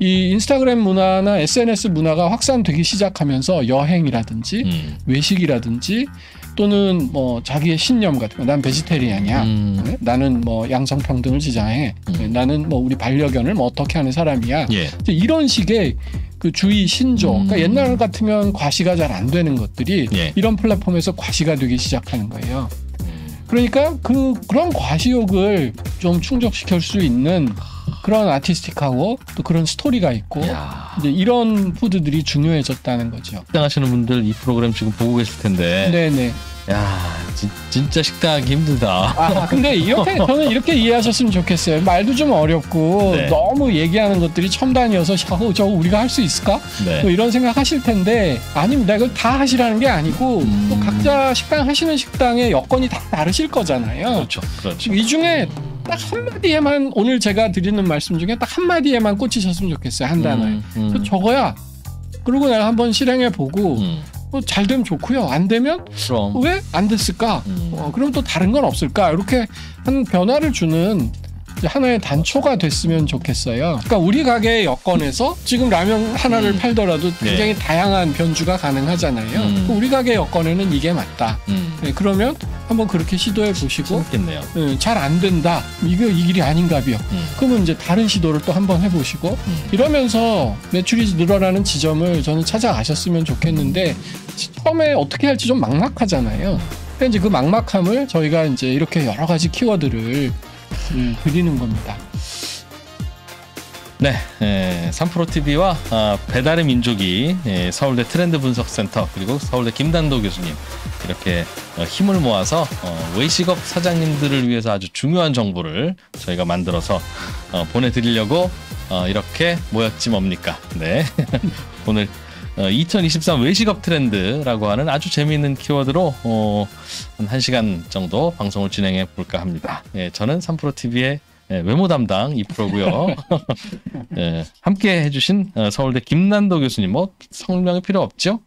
이 인스타그램 문화나 SNS 문화가 확산되기 시작하면서 여행이라든지 외식이라든지 또는 뭐 자기의 신념 같은 거, 난 베지테리안이야, 네? 나는 뭐 양성평등을 지향해, 나는 뭐 우리 반려견을 뭐 어떻게 하는 사람이야, 예. 이런 식의 그 주의 신조, 그러니까 옛날 같으면 과시가 잘 안 되는 것들이 예. 이런 플랫폼에서 과시가 되기 시작하는 거예요. 그러니까 그런 과시욕을 좀 충족시킬 수 있는 그런 아티스틱하고 또 그런 스토리가 있고 이제 이런 푸드들이 중요해졌다는 거죠. 식당 하시는 분들 이 프로그램 지금 보고 계실 텐데. 네네. 야, 진짜 식당하기 힘들다. 아, 근데 저는 이렇게 이해하셨으면 좋겠어요. 말도 좀 어렵고 네. 너무 얘기하는 것들이 첨단이어서 저거 우리가 할 수 있을까? 네. 또 이런 생각 하실 텐데 아닙니다. 이걸 다 하시라는 게 아니고 또 각자 식당 하시는 식당의 여건이 다 다르실 거잖아요. 그렇죠. 그렇죠. 이 중에 딱 한마디에만 오늘 제가 드리는 말씀 중에 딱 한마디에만 꽂히셨으면 좋겠어요. 한 단어에. 저거야. 그리고 내가 한번 실행해보고 잘 되면 좋고요. 안 되면 그럼. 왜 안 됐을까? 그럼 또 다른 건 없을까? 이렇게 한 변화를 주는 하나의 단초가 됐으면 좋겠어요. 그러니까 우리 가게의 여건에서 지금 라면 하나를 팔더라도 굉장히 다양한 변주가 가능하잖아요. 우리 가게 여건에는 이게 맞다. 네, 그러면 한번 그렇게 시도해 보시고 잘 안 된다. 이거 이 길이 아닌가비요. 그러면 이제 다른 시도를 또 한번 해보시고 이러면서 매출이 늘어나는 지점을 저는 찾아가셨으면 좋겠는데 처음에 어떻게 할지 좀 막막하잖아요. 근데 이제 그 막막함을 저희가 이제 이렇게 여러 가지 키워드를 드리는 겁니다. 네, 3프로TV와 배달의 민족이 서울대 트렌드 분석센터 그리고 서울대 김단도 교수님 이렇게 힘을 모아서 외식업 사장님들을 위해서 아주 중요한 정보를 저희가 만들어서 보내드리려고 이렇게 모였지 뭡니까. 네, 오늘 2023 외식업 트렌드라고 하는 아주 재미있는 키워드로 한 1시간 정도 방송을 진행해 볼까 합니다. 저는 3프로TV의 외모 담당 이프로고요. 함께 해주신 서울대 김난도 교수님, 뭐 설명이 필요 없죠?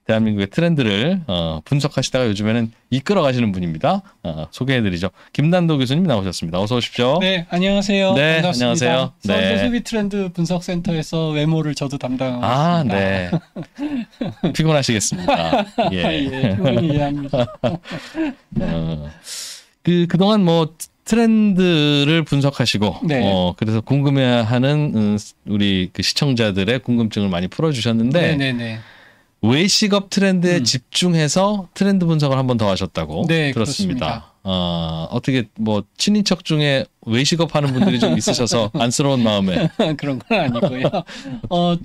대한민국의 트렌드를 분석하시다가 요즘에는 이끌어 가시는 분입니다. 소개해드리죠. 김난도 교수님 나오셨습니다. 어서 오십시오. 네, 안녕하세요. 네, 반갑습니다. 안녕하세요. 서울대 네. 소비 트렌드 분석센터에서 외모를 저도 담당하고 아, 있습니다. 네. 피곤하시겠습니다. 예. 예, 충분히 이해합니다. 그동안 뭐 트렌드를 분석하시고 네. 그래서 궁금해하는 우리 그 시청자들의 궁금증을 많이 풀어주셨는데 네네네. 외식업 트렌드에 집중해서 트렌드 분석을 한 번 더 하셨다고 네, 들었습니다. 어떻게 뭐 친인척 중에 외식업 하는 분들이 좀 있으셔서 안쓰러운 마음에 그런 건 아니고요.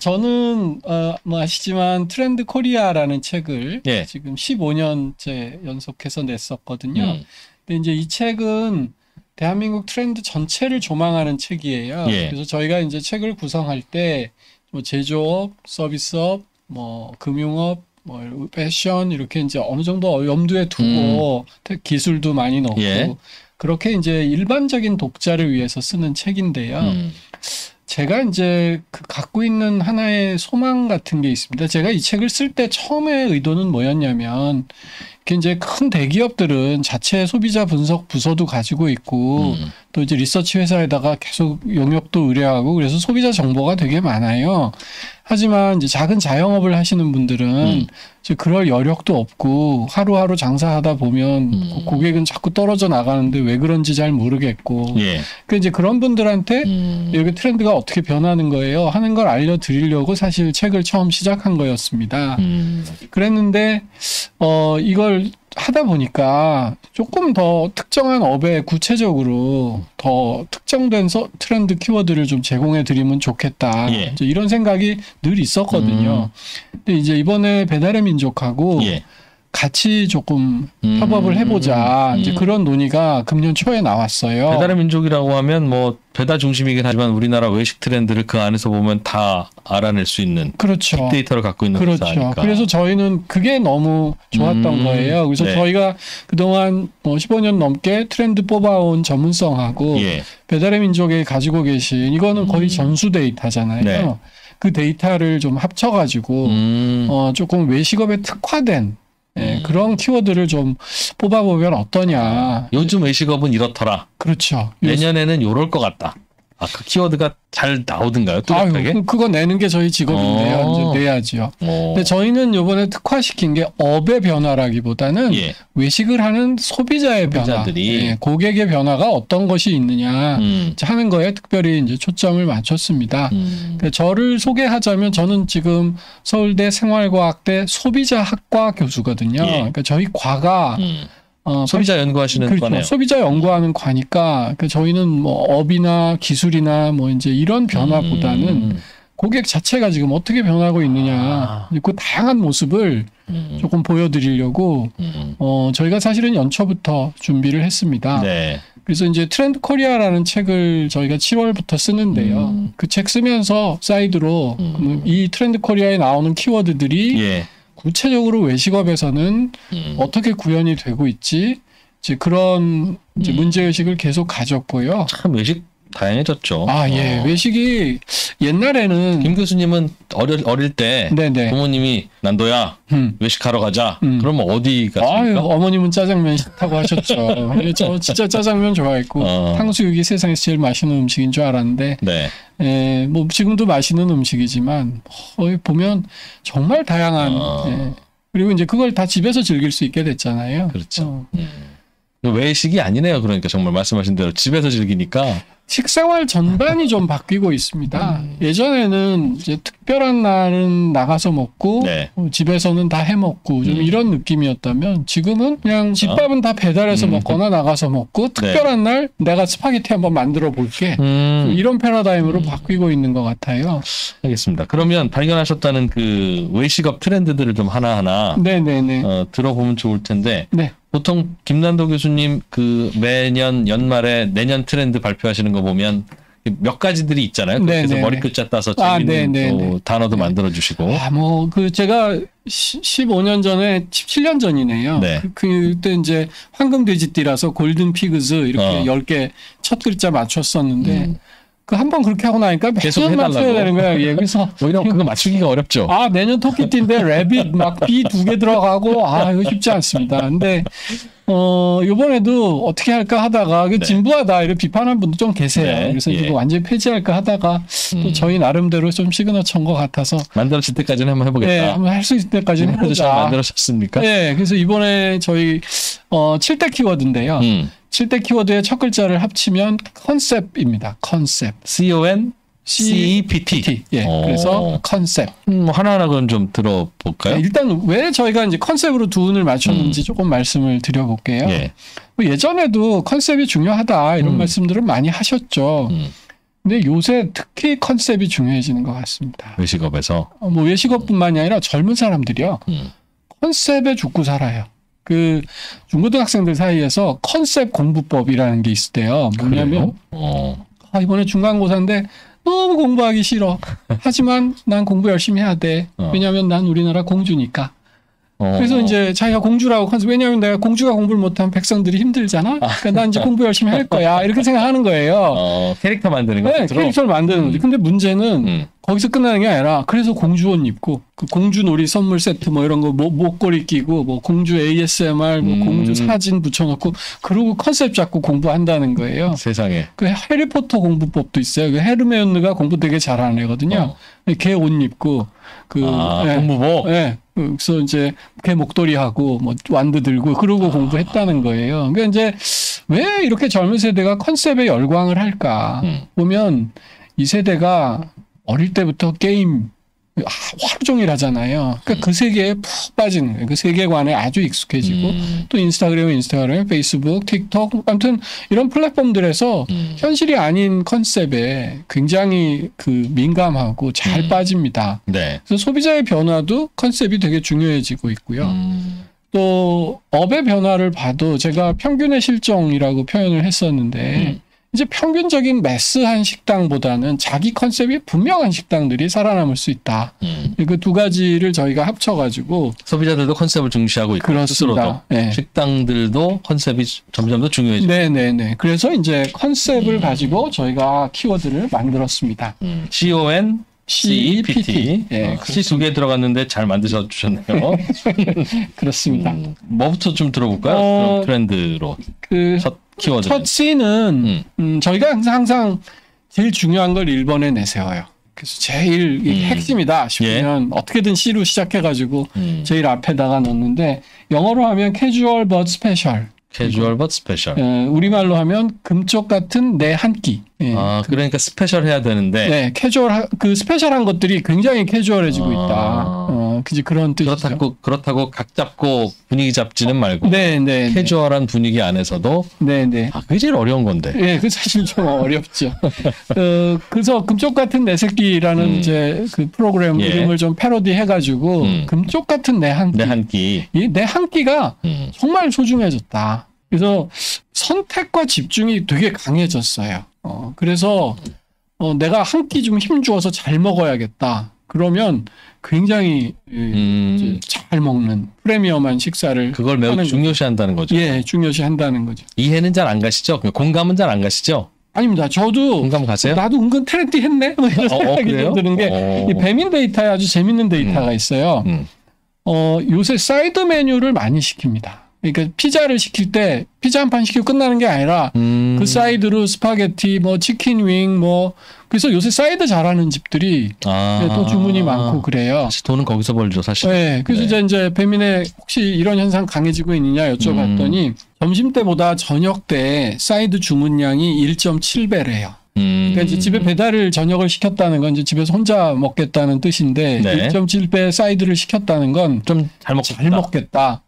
저는 뭐 아시지만 트렌드 코리아라는 책을 예. 지금 15년째 연속해서 냈었거든요. 근데 이제 이 책은 대한민국 트렌드 전체를 조망하는 책이에요. 예. 그래서 저희가 이제 책을 구성할 때 뭐 제조업, 서비스업, 뭐 금융업, 뭐 패션 이렇게 이제 어느 정도 염두에 두고 기술도 많이 넣고 예. 그렇게 이제 일반적인 독자를 위해서 쓰는 책인데요. 제가 이제 갖고 있는 하나의 소망 같은 게 있습니다. 제가 이 책을 쓸 때 처음에 의도는 뭐였냐면 이제 큰 대기업들은 자체 소비자 분석 부서도 가지고 있고 또 이제 리서치 회사에다가 계속 용역도 의뢰하고 그래서 소비자 정보가 되게 많아요. 하지만 이제 작은 자영업을 하시는 분들은 이제 그럴 여력도 없고 하루하루 장사하다 보면 고객은 자꾸 떨어져 나가는데 왜 그런지 잘 모르겠고 예. 그 이제 그런 분들한테 여기 트렌드가 어떻게 변하는 거예요 하는 걸 알려드리려고 사실 책을 처음 시작한 거였습니다. 그랬는데 이걸 하다 보니까 조금 더 특정한 업에 구체적으로 더 특정된 트렌드 키워드를 좀 제공해 드리면 좋겠다. 예. 이제 이런 생각이 늘 있었거든요. 근데 이제 이번에 배달의 민족하고 예. 같이 조금 협업을 해보자. 이제 그런 논의가 금년 초에 나왔어요. 배달의 민족이라고 하면 뭐 배달 중심이긴 하지만 우리나라 외식 트렌드를 그 안에서 보면 다 알아낼 수 있는 그렇죠. 빅데이터를 갖고 있는 그렇죠. 회사니까. 그래서 저희는 그게 너무 좋았던 거예요. 그래서 네. 저희가 그동안 15년 넘게 트렌드 뽑아온 전문성하고 예. 배달의 민족에 가지고 계신 이거는 거의 전수 데이터잖아요. 네. 그 데이터를 좀 합쳐가지고 조금 외식업에 특화된 그런 키워드를 좀 뽑아보면 어떠냐. 요즘 외식업은 이렇더라. 그렇죠. 내년에는 요럴 것 같다. 그 키워드가 잘 나오던가요? 아유, 뚜렷하게? 그거 내는 게 저희 직업인데요. 이제 내야지요. 근데 저희는 이번에 특화시킨 게 업의 변화라기보다는 예. 외식을 하는 소비자의 변화, 소비자들이. 예, 고객의 변화가 어떤 것이 있느냐 하는 거에 특별히 이제 초점을 맞췄습니다. 그러니까 저를 소개하자면 저는 지금 서울대 생활과학대 소비자학과 교수거든요. 예. 그러니까 저희 과가 소비자 연구하시는 그렇죠. 거네요. 소비자 연구하는 과니까 저희는 뭐 업이나 기술이나 뭐 이제 이런 변화보다는 고객 자체가 지금 어떻게 변하고 있느냐 그 다양한 모습을 조금 보여드리려고 저희가 사실은 연초부터 준비를 했습니다. 네. 그래서 이제 트렌드 코리아라는 책을 저희가 7월부터 쓰는데요. 그 책 쓰면서 사이드로 이 트렌드 코리아에 나오는 키워드들이 예. 구체적으로 외식업에서는 어떻게 구현이 되고 있지? 이제 그런 이제 문제의식을 계속 가졌고요. 참 외식 다양해졌죠. 예. 외식이 옛날에는 김 교수님은 어릴 때 네네. 부모님이 난도야 외식하러 가자. 그러면 어디 아유, 갔습니까? 어머님은 짜장면 싫다고 하셨죠. 근데 저 진짜 짜장면 좋아했고 탕수육이 세상에서 제일 맛있는 음식인 줄 알았는데 네. 뭐 지금도 맛있는 음식이지만 보면 정말 다양한 그리고 이제 그걸 다 집에서 즐길 수 있게 됐잖아요. 그렇죠. 외식이 아니네요. 그러니까 정말 말씀하신 대로 집에서 즐기니까. 식생활 전반이 좀 바뀌고 있습니다. 예전에는 이제 특별한 날은 나가서 먹고 네. 집에서는 다 해 먹고 좀 이런 느낌이었다면 지금은 그냥 집밥은 다 배달해서 먹거나 나가서 먹고 특별한 날 내가 스파게티 한번 만들어 볼게. 이런 패러다임으로 바뀌고 있는 것 같아요. 알겠습니다. 그러면 발견하셨다는 그 외식업 트렌드들을 좀 하나하나 네네네. 들어보면 좋을 텐데 네. 보통 김난도 교수님 그 매년 연말에 내년 트렌드 발표하시는 거 보면 몇 가지들이 있잖아요. 그래서 머리 글자 따서 재밌는 또 단어도 만들어 주시고. 뭐 그 제가 15년 전에 17년 전이네요. 네. 그때 이제 황금 돼지띠라서 골든 피그즈 이렇게 10개 첫 글자 맞췄었는데 그 한 번 그렇게 하고 나니까 매년 맞춰야 되는 거예요. 예, 그래서 오히려 그거 맞추기가 어렵죠. 내년 토끼띠인데 레빗 막 B 2개 들어가고 이거 쉽지 않습니다. 근데 이번에도 어떻게 할까 하다가 진부하다 이렇게 비판하는 분도 좀 계세요. 네. 그래서 이거 완전히 폐지할까 하다가 또 저희 나름대로 좀 시그너처인 것 같아서 만들어질 때까지는 한번 해보겠다. 네, 한번 할 수 있을 때까지는 해보자. 만들어졌습니까? 네, 그래서 이번에 저희 7대 키워드인데요. 7대 키워드의 첫 글자를 합치면 컨셉입니다. 컨셉. CONCEPT. 예. 그래서 컨셉. 하나하나 그럼 좀 들어볼까요? 네, 일단 왜 저희가 이제 컨셉으로 두 운을 맞췄는지 조금 말씀을 드려볼게요. 예. 예전에도 컨셉이 중요하다 이런 말씀들을 많이 하셨죠. 근데 요새 특히 컨셉이 중요해지는 것 같습니다. 외식업에서. 뭐 외식업뿐만이 아니라 젊은 사람들이요. 컨셉에 죽고 살아요. 그 중고등학생들 사이에서 컨셉 공부법이라는 게 있대요. 뭐냐면 이번에 중간고사인데 너무 공부하기 싫어. 하지만 난 공부 열심히 해야 돼. 왜냐하면 난 우리나라 공주니까. 그래서 이제 자기가 공주라고 컨셉. 왜냐하면 내가 공주가 공부를 못하면 백성들이 힘들잖아. 그러니까 난 이제 공부 열심히 할 거야. 이렇게 생각하는 거예요. 캐릭터 만드는 거. 네, 캐릭터를 만드는 거지. 근데 문제는 거기서 끝나는 게 아니라 그래서 공주 옷 입고 그 공주 놀이 선물 세트 뭐 이런 거 목걸이 끼고 뭐 공주 ASMR 뭐 공주 사진 붙여놓고 그러고 컨셉 잡고 공부한다는 거예요. 세상에. 그 해리포터 공부법도 있어요. 그 헤르메온느가 공부 되게 잘하는 애거든요. 걔 옷 입고 공부복. 네. 그래서 이제 걔 목도리 하고 뭐 완드 들고 그러고 공부했다는 거예요. 그러니까 이제 왜 이렇게 젊은 세대가 컨셉에 열광을 할까? 보면 이 세대가 어릴 때부터 게임 하루 종일 하잖아요. 그러니까 그 세계에 푹 빠지는 거예요. 그 세계관에 아주 익숙해지고 또 인스타그램, 페이스북, 틱톡 아무튼 이런 플랫폼들에서 현실이 아닌 컨셉에 굉장히 그 민감하고 잘 빠집니다. 네. 그래서 소비자의 변화도 컨셉이 되게 중요해지고 있고요. 또 업의 변화를 봐도 제가 평균의 실정이라고 표현을 했었는데 이제 평균적인 매스한 식당보다는 자기 컨셉이 분명한 식당들이 살아남을 수 있다. 그 두 가지를 저희가 합쳐가지고 소비자들도 컨셉을 중시하고 있고 그렇습니다. 스스로도 네. 식당들도 컨셉이 점점 더 중요해지고. 네네네. 그래서 이제 컨셉을 가지고 저희가 키워드를 만들었습니다. CONCEPT. 예, C 두 개 들어갔는데 잘 만드셔 주셨네요. 그렇습니다. 뭐부터 좀 들어볼까요? 그럼 트렌드로. 첫 키워드. 첫 C는 저희가 항상 제일 중요한 걸 1번에 내세워요. 그래서 제일 이 핵심이다 싶으면 어떻게든 C로 시작해가지고 제일 앞에다가 넣는데 영어로 하면 casual but special. 캐주얼 but 스페셜. 우리말로 하면 금쪽 같은 내 한 끼. 그러니까 스페셜 해야 되는데. 네, 캐주얼 그 스페셜한 것들이 굉장히 캐주얼해지고 있다. 그지 그런 뜻이죠. 그렇다고 각 잡고 분위기 잡지는 말고. 네. 캐주얼한 분위기 안에서도. 네. 그게 제일 어려운 건데. 네, 그 사실 좀 어렵죠. 그래서 금쪽 같은 내 새끼라는 이제 그 프로그램 이름을 좀 패러디 해가지고 금쪽 같은 내 한 끼. 내 한 끼. 이 내 한 끼가 정말 소중해졌다. 그래서 선택과 집중이 되게 강해졌어요. 그래서 내가 한 끼 좀 힘주어서 잘 먹어야겠다. 그러면 굉장히 이제 잘 먹는 프리미엄한 식사를 그걸 매우 중요시한다는 거죠. 예, 중요시한다는 거죠. 이해는 잘 안 가시죠? 공감은 잘 안 가시죠? 아닙니다. 저도 공감 가세요? 나도 은근 트렌디 했네. 뭐 이런 생각이 좀 드는 게 이 배민 데이터에 아주 재밌는 데이터가 있어요. 요새 사이드 메뉴를 많이 시킵니다. 그러니까 피자를 시킬 때 피자 한 판 시키고 끝나는 게 아니라 그 사이드로 스파게티, 뭐 치킨 윙, 뭐 그래서 요새 사이드 잘하는 집들이 또 주문이 많고 그래요. 사실 돈은 거기서 벌죠, 사실. 네, 그래서 이제 배민에 혹시 이런 현상 강해지고 있느냐 여쭤봤더니 점심 때보다 저녁 때 사이드 주문량이 1.7배래요. 그러니까 이제 집에 배달을 저녁을 시켰다는 건 이제 집에서 혼자 먹겠다는 뜻인데 1.7배 사이드를 시켰다는 건 좀 잘 먹겠다.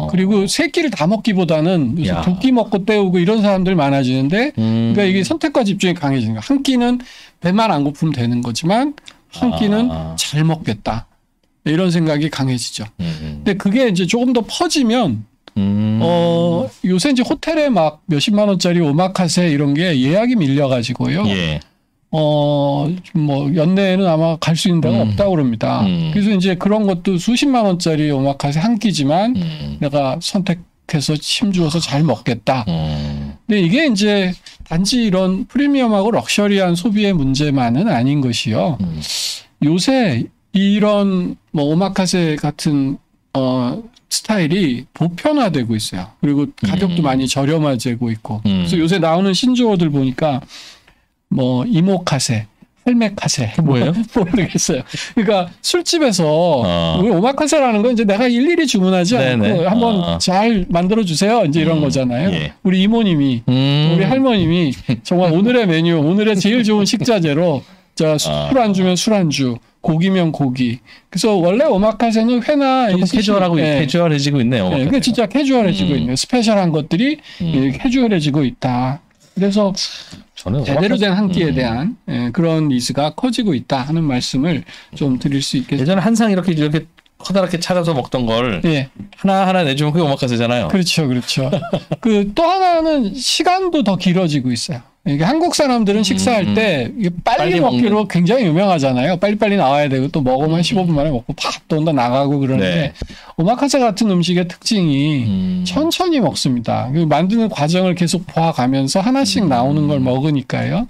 그리고 세 끼를 다 먹기보다는 두 끼 먹고 때우고 이런 사람들 많아지는데 그러니까 이게 선택과 집중이 강해지는 거야. 한 끼는 배만 안 고프면 되는 거지만 한 끼는 잘 먹겠다. 이런 생각이 강해지죠. 근데 그게 이제 조금 더 퍼지면 요새 이제 호텔에 막 몇십만 원짜리 오마카세 이런 게 예약이 밀려가지고요. 뭐 연내에는 아마 갈 수 있는 데가 없다고 그럽니다. 그래서 이제 그런 것도 수십만 원짜리 오마카세 한 끼지만 내가 선택해서 힘주어서 잘 먹겠다. 근데 이게 이제 단지 이런 프리미엄하고 럭셔리한 소비의 문제만은 아닌 것이요. 요새 이런 뭐 오마카세 같은 스타일이 보편화되고 있어요. 그리고 가격도 많이 저렴해지고 있고. 그래서 요새 나오는 신조어들 보니까 뭐 이모카세, 할매카세 뭐예요? 모르겠어요. 그러니까 술집에서 우리 오마카세라는 건 이제 내가 일일이 주문하지 않고 한번 잘 만들어 주세요. 이제 이런 거잖아요. 우리 이모님이 우리 할머님이 정말 오늘의 메뉴, 오늘의 제일 좋은 식자재로 자 술 안주면 술안주, 고기면 고기. 그래서 원래 오마카세는 회나 조금 캐주얼하고 캐주얼해지고 있네요. 네, 그게 진짜 캐주얼해지고 있네요. 스페셜한 것들이 캐주얼해지고 있다. 그래서 제대로 된 한 끼에 대한 그런 니즈가 커지고 있다 하는 말씀을 좀 드릴 수 있겠습니다. 예전에 한상 이렇게 커다랗게 차려서 먹던 걸 하나 내주면 그게 오마카세잖아요. 그렇죠. 그 또 하나는 시간도 더 길어지고 있어요. 이게 한국 사람들은 식사할 때 이게 빨리 먹기로 굉장히 유명하잖아요. 빨리빨리 나와야 되고 또 먹으면 15분 만에 먹고 팍 또 나가고 그러는데 오마카세 같은 음식의 특징이 천천히 먹습니다. 만드는 과정을 계속 봐가면서 하나씩 나오는 걸 먹으니까요.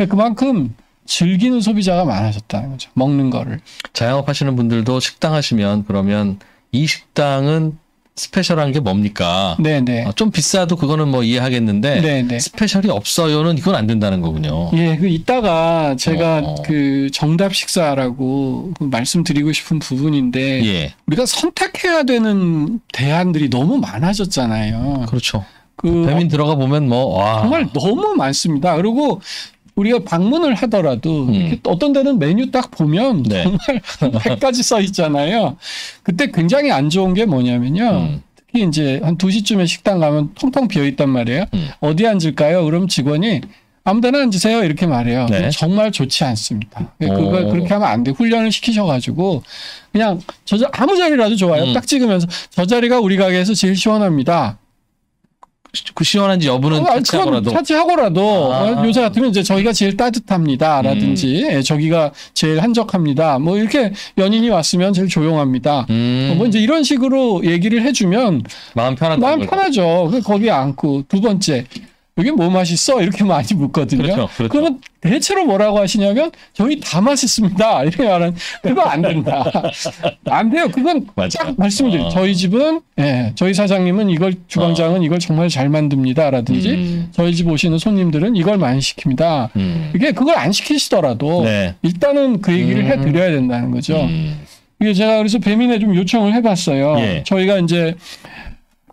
그만큼 즐기는 소비자가 많아졌다는 거죠. 먹는 거를. 자영업 하시는 분들도 식당 하시면 그러면 이 식당은 스페셜한 게 뭡니까? 네네. 좀 비싸도 그거는 뭐 이해하겠는데 스페셜이 없어요는 이건 안 된다는 거군요. 예, 그 이따가 제가 그 정답 식사라고 말씀드리고 싶은 부분인데 우리가 선택해야 되는 대안들이 너무 많아졌잖아요. 그렇죠. 배민 들어가 보면 정말 너무 많습니다. 그리고 우리가 방문을 하더라도 어떤 데는 메뉴 딱 보면 정말 100가지 써 있잖아요. 그때 굉장히 안 좋은 게 뭐냐면요. 특히 이제 한 2시쯤에 식당 가면 텅텅 비어 있단 말이에요. 어디 앉을까요? 그럼 직원이 아무 데나 앉으세요. 이렇게 말해요. 정말 좋지 않습니다. 그걸 그렇게 하면 안 돼. 훈련을 시키셔가지고 그냥 아무 자리라도 좋아요. 딱 찍으면서 저 자리가 우리 가게에서 제일 시원합니다. 그 시원한지 여부는 차치하고라도 요새 같으면 이제 저희가 제일 따뜻합니다라든지 저기가 제일 한적합니다. 뭐 이렇게 연인이 왔으면 제일 조용합니다. 뭐 이제 이런 식으로 얘기를 해주면 마음 편하죠. 거기에 앉고 두 번째 여기 뭐 맛있어? 이렇게 많이 묻거든요. 그렇죠. 그러면 대체로 뭐라고 하시냐면 저희 다 맛있습니다. 이렇게 말하는 그거 안 된다. 안 돼요. 그건 딱 말씀을 드려요. 저희 집은 저희 사장님은 이걸 주방장은 이걸 정말 잘 만듭니다라든지 저희 집 오시는 손님들은 이걸 많이 시킵니다. 이게 그걸 안 시키시더라도 네. 일단은 그 얘기를 해드려야 된다는 거죠. 이게 제가 그래서 배민에 좀 요청을 해봤어요. 예. 저희가 이제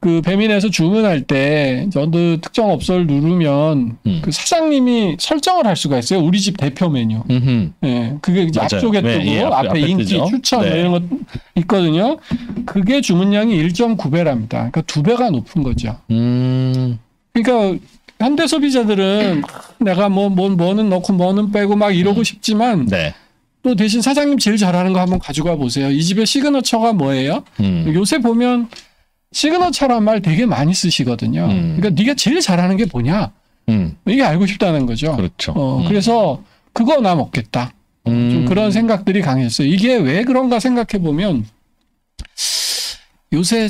그 배민에서 주문할 때 어느 특정 업소를 누르면 그 사장님이 설정을 할 수가 있어요. 우리 집 대표 메뉴. 예, 그게 이제 맞아요. 앞쪽에 뜨고 네, 예, 앞에 인기, 뜨죠. 추천 네. 이런 것 있거든요. 그게 주문량이 1.9배랍니다. 그러니까 2배가 높은 거죠. 그러니까 현대 소비자들은 내가 뭐는 넣고 뭐는 빼고 막 이러고 싶지만 네. 또 대신 사장님 제일 잘하는 거 한번 가져가 보세요. 이 집의 시그너처가 뭐예요? 요새 보면 시그너처란 말 되게 많이 쓰시거든요. 그러니까 네가 제일 잘하는 게 뭐냐? 이게 알고 싶다는 거죠. 그렇죠. 그래서 그거 나 먹겠다. 좀 그런 생각들이 강했어요. 이게 왜 그런가 생각해 보면 요새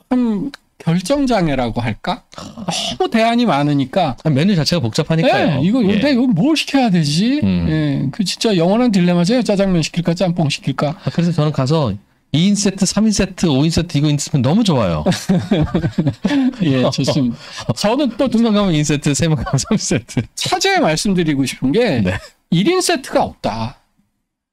참 결정장애라고 할까? 너무 대안이 많으니까 메뉴 자체가 복잡하니까요. 네, 내가 이거 뭘 시켜야 되지? 예, 그 진짜 영원한 딜레마죠. 짜장면 시킬까, 짬뽕 시킬까. 그래서 저는 가서 2인 세트, 3인 세트, 5인 세트 이거 있으면 너무 좋아요. 예, 좋습니다. 저는 또 2명 가면 2인 세트, 3명 가면 3인 세트. 차제에 말씀드리고 싶은 게 네. 1인 세트가 없다.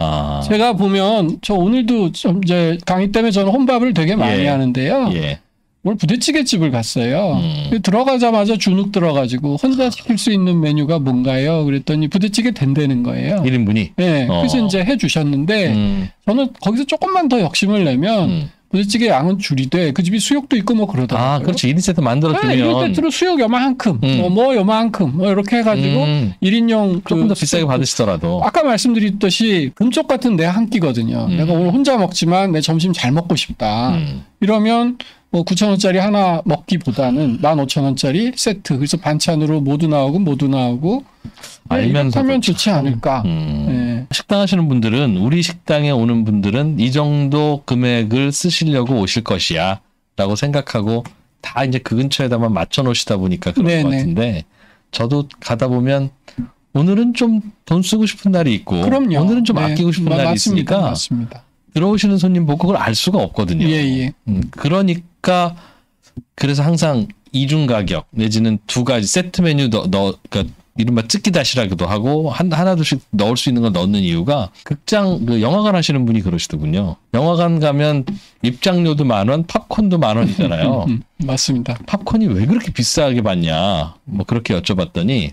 아. 제가 보면 저 오늘도 좀 이제 강의 때문에 저는 혼밥을 되게 많이 하는데요. 예. 오늘 부대찌개 집을 갔어요. 들어가자마자 주눅 들어가지고 혼자 시킬 수 있는 메뉴가 뭔가요? 그랬더니 부대찌개 된다는 거예요. 1인분이? 네, 그래서 이제 해주셨는데 저는 거기서 조금만 더 욕심을 내면 부대찌개 양은 줄이되 그 집이 수육도 있고 뭐 그러더라고요. 아, 그렇죠. 1인 세트 만들어주면. 1인 세트로 수육 요만큼, 뭐 요만큼, 뭐 이렇게 해가지고 1인용 조금 더 비싸게 받으시더라도. 아까 말씀드렸듯이 금쪽 같은 내 한 끼거든요. 내가 오늘 혼자 먹지만 내 점심 잘 먹고 싶다. 이러면 뭐 9,000원짜리 하나 먹기보다는 15,000원짜리 세트. 그래서 반찬으로 모두 나오고 알면서 하면 좋지 않을까. 네. 식당 하시는 분들은 우리 식당에 오는 분들은 이 정도 금액을 쓰시려고 오실 것이야 라고 생각하고 다 이제 그 근처에다만 맞춰 놓으시다 보니까 그런 것 같은데 저도 가다 보면 오늘은 좀 돈 쓰고 싶은 날이 있고 그럼요. 오늘은 좀 아끼고 싶은 날이 있으니까 맞습니다. 들어오시는 손님 보고 그걸 알 수가 없거든요. 예. 그러니까 그래서 항상 이중 가격 내지는 두 가지 세트 메뉴 그러니까 이른바 뜯기 다시라기도 하고 하나둘씩 넣을 수 있는 걸 넣는 이유가 극장 영화관 하시는 분이 그러시더군요. 영화관 가면 입장료도 10,000원, 팝콘도 10,000원이잖아요. 맞습니다. 팝콘이 왜 그렇게 비싸게 받냐? 뭐 그렇게 여쭤봤더니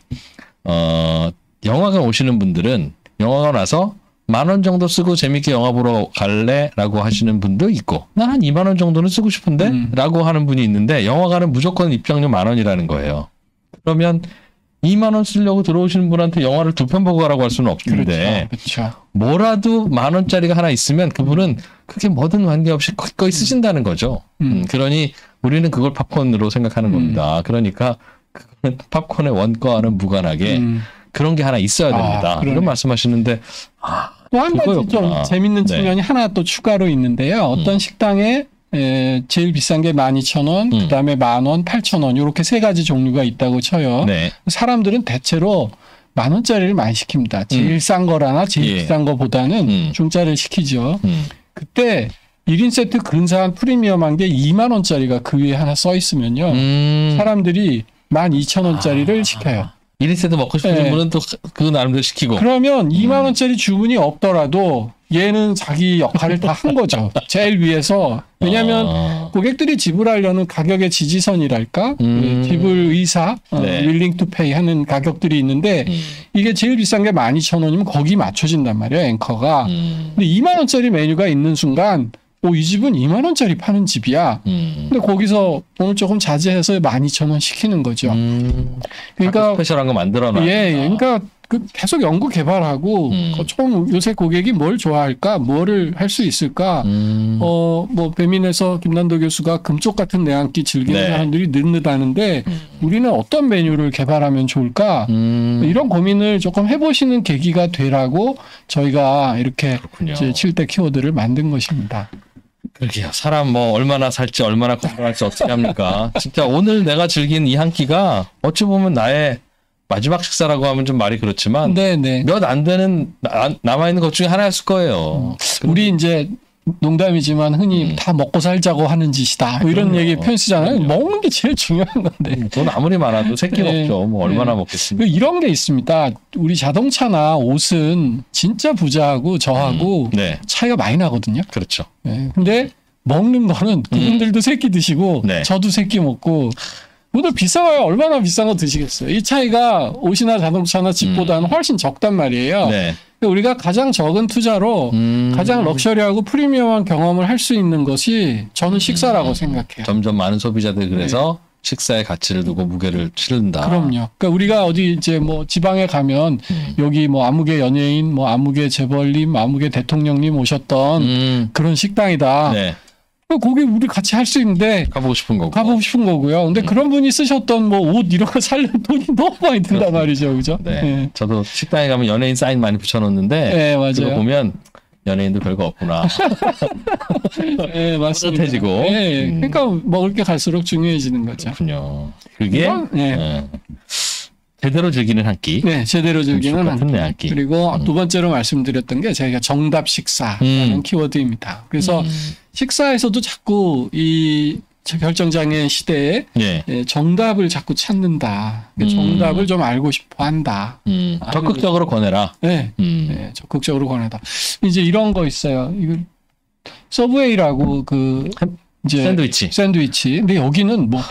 영화관 오시는 분들은 영화관 와서 10,000원 정도 쓰고 재밌게 영화 보러 갈래라고 하시는 분도 있고 난 한 20,000원 정도는 쓰고 싶은데 라고 하는 분이 있는데 영화관은 무조건 입장료 10,000원이라는 거예요. 그러면 20,000원 쓰려고 들어오시는 분한테 영화를 2편 보고 가라고 할 수는 없는데 그렇죠. 뭐라도 10,000원짜리가 하나 있으면 그분은 그게 뭐든 관계없이 거의 쓰신다는 거죠. 그러니 우리는 그걸 팝콘으로 생각하는 겁니다. 그러니까 그거는 팝콘의 원가와는 무관하게 그런 게 하나 있어야 됩니다. 이런 말씀하시는데 또 한 가지 좀 재밌는 측면이 하나 또 추가로 있는데요. 어떤 식당에 제일 비싼 게 12,000원, 그다음에 10,000원, 8,000원 이렇게 세 가지 종류가 있다고 쳐요. 네. 사람들은 대체로 10,000원짜리를 많이 시킵니다. 제일 싼 거라나 제일 비싼 거보다는 중짜를 시키죠. 그때 1인 세트 근사한 프리미엄한 게 20,000원짜리가 그 위에 하나 써 있으면요. 사람들이 12,000원짜리를 시켜요. 1인 세트 먹고 싶으신 분은 또 그 나름대로 시키고. 그러면 20,000원짜리 주문이 없더라도 얘는 자기 역할을 다 한 거죠. 제일 위에서. 왜냐하면 고객들이 지불하려는 가격의 지지선이랄까? 지불 의사, willing to pay 하는 가격들이 있는데 이게 제일 비싼 게 12,000원이면 거기 맞춰진단 말이에요. 앵커가. 근데 20,000원짜리 메뉴가 있는 순간 이 집은 20,000원짜리 파는 집이야. 근데 거기서 오늘 조금 자제해서 12,000원 시키는 거죠. 그러니까 스페셜한 거 만들어놔. 그러니까 계속 연구 개발하고 좀 요새 고객이 뭘 좋아할까, 뭐를 할 수 있을까. 뭐 배민에서 김난도 교수가 금쪽 같은 내한끼 즐기는 사람들이 느느다는데 우리는 어떤 메뉴를 개발하면 좋을까. 이런 고민을 조금 해보시는 계기가 되라고 저희가 이렇게 이제 7대 키워드를 만든 것입니다. 그러게요. 사람 뭐 얼마나 살지 얼마나 건강할지 어떻게 합니까? 진짜 오늘 내가 즐긴 이 한 끼가 어찌 보면 나의 마지막 식사라고 하면 좀 말이 그렇지만 네네. 몇 안 되는 남아있는 것 중에 하나였을 거예요. 우리 이제 농담이지만 흔히 다 먹고 살자고 하는 짓이다. 뭐 이런 얘기 표현 쓰잖아요. 먹는 게 제일 중요한 건데. 돈 아무리 많아도 새끼 먹죠. 뭐 얼마나 먹겠습니까? 이런 게 있습니다. 우리 자동차나 옷은 진짜 부자하고 저하고 네. 차이가 많이 나거든요. 그렇죠. 네. 근데 먹는 거는 그분들도 새끼 드시고 네. 저도 새끼 먹고 오늘 비싸요. 얼마나 비싼 거 드시겠어요. 이 차이가 옷이나 자동차나 집보다는 훨씬 적단 말이에요. 네. 우리가 가장 적은 투자로 가장 럭셔리하고 프리미엄한 경험을 할 수 있는 것이 저는 식사라고 생각해요. 점점 많은 소비자들이 그래서 식사의 가치를 두고 무게를 치른다. 그럼요. 그러니까 우리가 어디 이제 뭐 지방에 가면 여기 뭐 아무개 연예인, 뭐 아무개 재벌님, 아무개 대통령님 오셨던 그런 식당이다. 네. 거기 우리 같이 할 수 있는데 가보고 싶은 거고. 가보고 싶은 거고요. 근데 그런 분이 쓰셨던 뭐 옷 이런 거 살려면 돈이 너무 많이 든단 말이죠. 그죠? 네. 네. 저도 식당에 가면 연예인 사인 많이 붙여놓는데 네, 맞아요. 그거 보면 연예인도 별거 없구나. 네, 맞습니다. 뿌듯해지고. 네, 그러니까 먹을 게 갈수록 중요해지는 거죠. 그렇군요. 그게 네. 제대로 즐기는 한 끼. 네, 제대로 즐기는 한 끼. 그리고 두 번째로 말씀드렸던 게 저희가 정답 식사라는 키워드입니다. 그래서 식사에서도 자꾸 이 결정장애 시대에 정답을 자꾸 찾는다. 정답을 좀 알고 싶어 한다. 적극적으로 권해라. 네, 네, 적극적으로 권하다. 이제 이런 거 있어요. 이거 서브웨이라고 그 이제 샌드위치. 근데 여기는 뭐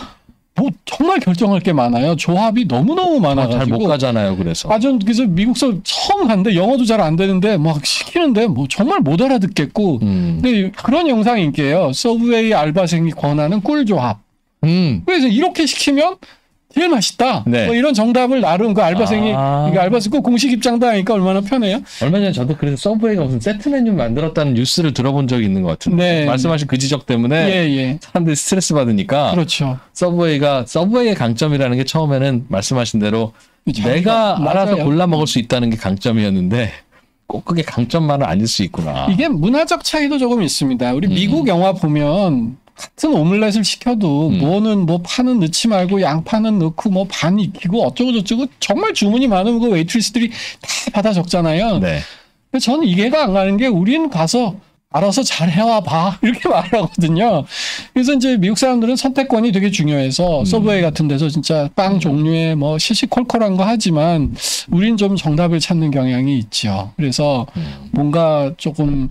정말 결정할 게 많아요. 조합이 너무너무 많아가지고. 잘 못 가잖아요, 그래서. 그래서 미국서 처음 갔는데 영어도 잘 안 되는데 막 시키는데 뭐 정말 못 알아듣겠고. 근데 그런 영상이 인기예요. 서브웨이 알바생이 권하는 꿀조합. 그래서 이렇게 시키면 제일 맛있다. 네. 뭐 이런 정답을 나름 그 알바생이 이게 알바생 꼭 공식 입장도 하니까 얼마나 편해요. 얼마 전에 저도 그래서 서브웨이가 무슨 세트 메뉴 만들었다는 뉴스를 들어본 적이 있는 것 같은데 네. 말씀하신 그 지적 때문에 사람들이 스트레스 받으니까 그렇죠. 서브웨이의 강점이라는 게 처음에는 말씀하신 대로 내가 알아서 골라 먹을 수 있다는 게 강점이었는데 꼭 그게 강점만은 아닐 수 있구나. 이게 문화적 차이도 조금 있습니다. 우리 미국 영화 보면 같은 오믈렛을 시켜도 뭐는 뭐 파는 넣지 말고 양파는 넣고 뭐 반 익히고 어쩌고 저쩌고 정말 주문이 많으면 그 웨이트리스들이 다 받아 적잖아요. 네. 근데 저는 이해가 안 가는 게 우리는 가서 알아서 잘 해와 봐 이렇게 말하거든요. 그래서 이제 미국 사람들은 선택권이 되게 중요해서 서브웨이 같은 데서 진짜 빵 종류에 뭐 시시콜콜한 거 하지만 우린 좀 정답을 찾는 경향이 있죠. 그래서 뭔가 조금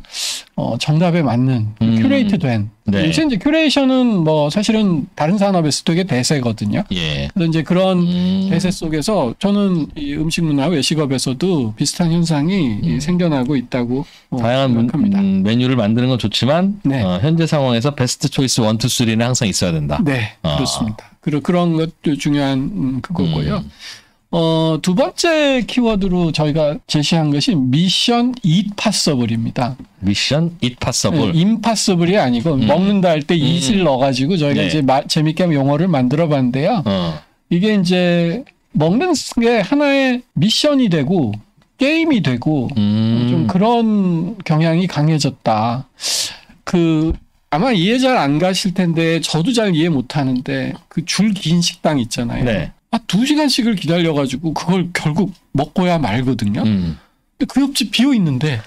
정답에 맞는 큐레이트된. 네. 요새 이제 큐레이션은 뭐 사실은 다른 산업에서 되게 대세거든요. 그래서 이제 그런 대세 속에서 저는 이 음식 문화 외식업에서도 비슷한 현상이 생겨나고 있다고 다양한 생각합니다. 메뉴를 만드는 건 좋지만 현재 상황에서 베스트 초이스 1, 2, 3는 항상 있어야 된다. 네, 그렇습니다. 그런 것도 중요한 그거고요. 두 번째 키워드로 저희가 제시한 것이 미션 이파서블입니다. 미션 이파서블. 임파서블이 아니고 먹는다 할 때 it을 넣어가지고 저희가 이제 재밌게 용어를 만들어봤는데요. 이게 이제 먹는 게 하나의 미션이 되고 게임이 되고 좀 그런 경향이 강해졌다. 아마 이해 잘 안 가실 텐데 저도 잘 이해 못 하는데 그 줄 긴 식당 있잖아요. 네. 2시간씩을 기다려가지고 그걸 결국 먹고야 말거든요. 근데 그 옆집 비어 있는데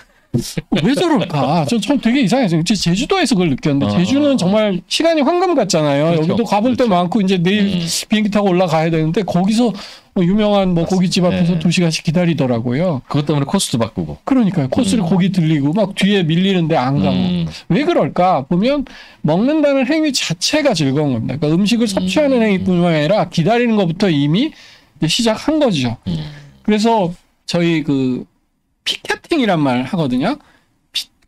왜 저럴까? 전 처음 되게 이상했어요. 제주도에서 그걸 느꼈는데 제주는 정말 시간이 황금 같잖아요. 그렇죠. 여기도 가볼 데 많고 이제 내일 비행기 타고 올라가야 되는데 거기서 유명한 뭐 고깃집 앞에서 2시간씩 기다리더라고요. 그것 때문에 코스도 바꾸고. 그러니까요. 코스를 거기 들리고 막 뒤에 밀리는데 안 가고. 왜 그럴까? 보면 먹는다는 행위 자체가 즐거운 겁니다. 그러니까 음식을 섭취하는 행위뿐만 아니라 기다리는 것부터 이미 이제 시작한 거죠. 그래서 저희 그 피켓팅이란 말 하거든요.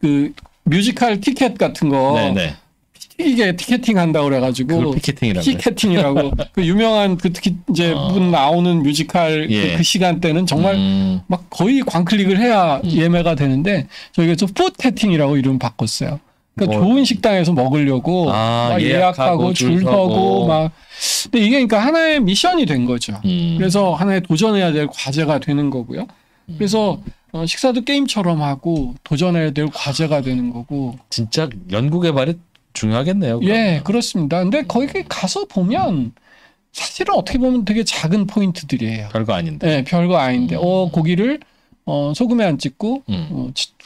그 뮤지컬 티켓 같은 거. 네네. 이게 티켓팅 한다고 그래가지고 피켓팅이라고 그 유명한 그 특히 이제 분 나오는 뮤지컬 그 시간대는 정말 막 거의 광클릭을 해야 예매가 되는데 저희가 좀 푸드캐팅이라고 이름 바꿨어요. 그러니까 좋은 식당에서 먹으려고 막 예약하고 줄 서고 막. 근데 이게 그러니까 하나의 미션이 된 거죠. 그래서 하나의 도전해야 될 과제가 되는 거고요. 그래서 식사도 게임처럼 하고 도전해야 될 과제가 되는 거고. 진짜 연구 개발이 중요하겠네요. 예, 그러면. 그렇습니다. 근데 거기 가서 보면 사실은 어떻게 보면 되게 작은 포인트들이에요. 별거 아닌데. 네, 별거 아닌데 고기를 소금에 안 찍고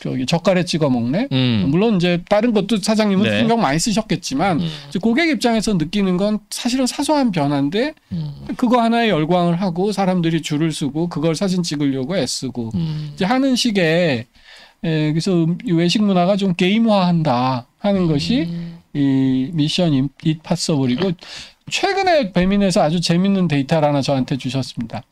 저기 젓갈에 찍어 먹네. 물론 이제 다른 것도 사장님은 네. 신경 많이 쓰셨겠지만 이제 고객 입장에서 느끼는 건 사실은 사소한 변화인데 그거 하나에 열광을 하고 사람들이 줄을 서고 그걸 사진 찍으려고 애쓰고 이제 하는 식의 그래서 이 외식 문화가 좀 게임화한다 하는 것이 이 미션 임파서블이고 최근에 배민에서 아주 재밌는 데이터를 하나 저한테 주셨습니다.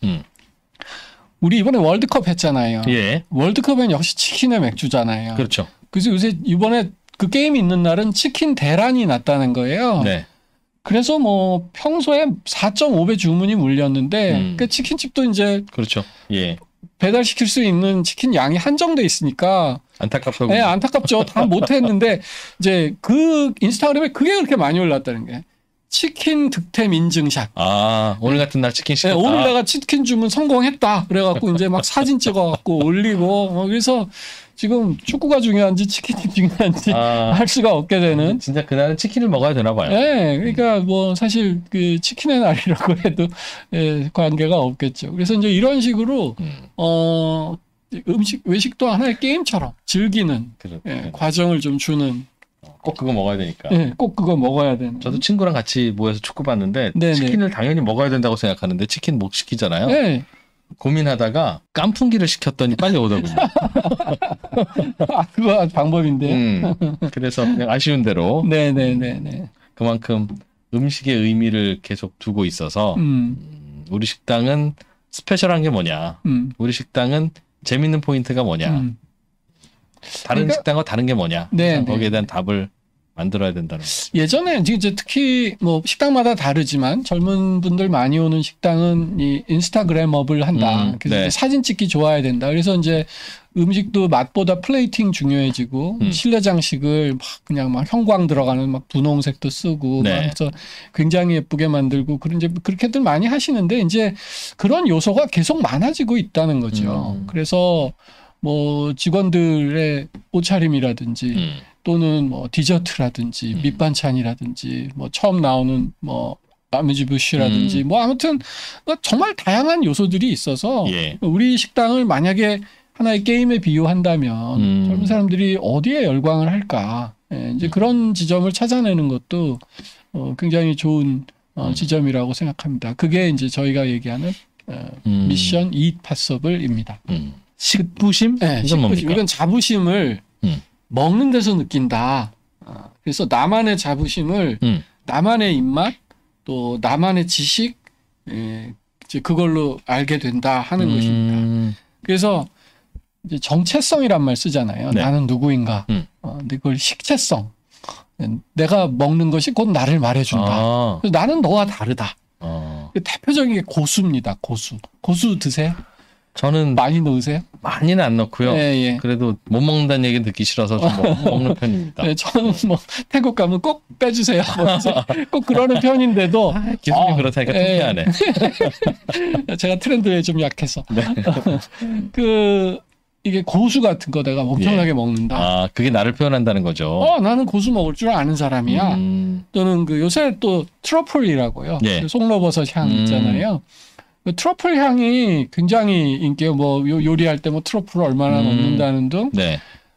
우리 이번에 월드컵 했잖아요. 예. 월드컵엔 역시 치킨에 맥주잖아요. 그렇죠. 그래서 요새 이번에 그 게임이 있는 날은 치킨 대란이 났다는 거예요. 네. 그래서 뭐 평소에 4.5배 주문이 물렸는데 그 치킨집도 이제 그렇죠. 예. 배달시킬 수 있는 치킨 양이 한정돼 있으니까 안타깝다고. 네, 안타깝죠. 다 못했는데 이제 그 인스타그램에 그게 그렇게 많이 올랐다는 게 치킨 득템 인증샷. 아, 오늘 같은 날 치킨 시켰다. 네, 오늘 내가 치킨 주문 성공했다. 그래갖고 이제 막 사진 찍어갖고 올리고 그래서 지금 축구가 중요한지 치킨이 중요한지 할 수가 없게 되는. 진짜 그날은 치킨을 먹어야 되나 봐요. 네, 그러니까 뭐 사실 그 치킨의 날이라고 해도 관계가 없겠죠. 그래서 이제 이런 식으로 음식 외식도 하나의 게임처럼 즐기는 과정을 좀 주는. 꼭 그거 먹어야 되니까. 네, 꼭 그거 먹어야 되는. 저도 친구랑 같이 모여서 축구 봤는데 네네. 치킨을 당연히 먹어야 된다고 생각하는데 치킨 못 시키잖아요. 네. 고민하다가 깐풍기를 시켰더니 빨리 오더군요. 그거 방법인데. 그래서 그냥 아쉬운 대로. 네네네네. 그만큼 음식의 의미를 계속 두고 있어서 우리 식당은 스페셜한 게 뭐냐. 우리 식당은 재밌는 포인트가 뭐냐. 다른 그러니까, 식당과 다른 게 뭐냐. 네, 거기에 대한 답을 만들어야 된다는 거죠. 예전에 이제 특히 뭐 식당마다 다르지만 젊은 분들 많이 오는 식당은 이 인스타그램업을 한다. 그래서 네. 이제 사진 찍기 좋아야 된다. 그래서 이제 음식도 맛보다 플레이팅 중요해지고 실내 장식을 막 그냥 막 형광 들어가는 막 분홍색도 쓰고 네. 막 해서 굉장히 예쁘게 만들고 그런 이제 그렇게들 많이 하시는데 이제 그런 요소가 계속 많아지고 있다는 거죠. 그래서 뭐 직원들의 옷차림이라든지 또는 뭐 디저트라든지 밑반찬이라든지 뭐 처음 나오는 뭐 아뮤즈부시라든지 뭐 아무튼 정말 다양한 요소들이 있어서 우리 식당을 만약에 하나의 게임에 비유한다면 젊은 사람들이 어디에 열광을 할까 이제 그런 지점을 찾아내는 것도 굉장히 좋은 지점이라고 생각합니다. 그게 이제 저희가 얘기하는 미션 임파서블입니다. 식부심? 네, 이건 뭡니까? 이건 자부심을 먹는 데서 느낀다. 그래서 나만의 자부심을 나만의 입맛 또 나만의 지식 이제 그걸로 알게 된다 하는 것입니다. 그래서 이제 정체성이란 말 쓰잖아요. 네. 나는 누구인가. 근데 그걸 식체성. 내가 먹는 것이 곧 나를 말해준다. 그래서 나는 너와 다르다. 대표적인 게 고수입니다. 고수 드세요? 저는 많이 넣으세요? 많이는 안 넣고요. 예. 그래도 못 먹는다는 얘기는 듣기 싫어서 좀 먹는 편입니다. 네, 저는 뭐 태국 가면 꼭 빼주세요. 꼭 그러는 편인데도 기분이 그렇다니까 통쾌하네. 제가 트렌드에 좀 약해서 이게 고수 같은 거 내가 엄청나게 먹는다. 아, 그게 나를 표현한다는 거죠. 나는 고수 먹을 줄 아는 사람이야. 또는 요새 또 트러플이라고요. 그 송로버섯 향 있잖아요. 그 트러플 향이 굉장히 인기예요. 뭐 요리할 때 뭐 트러플을 얼마나 넣는다는 등.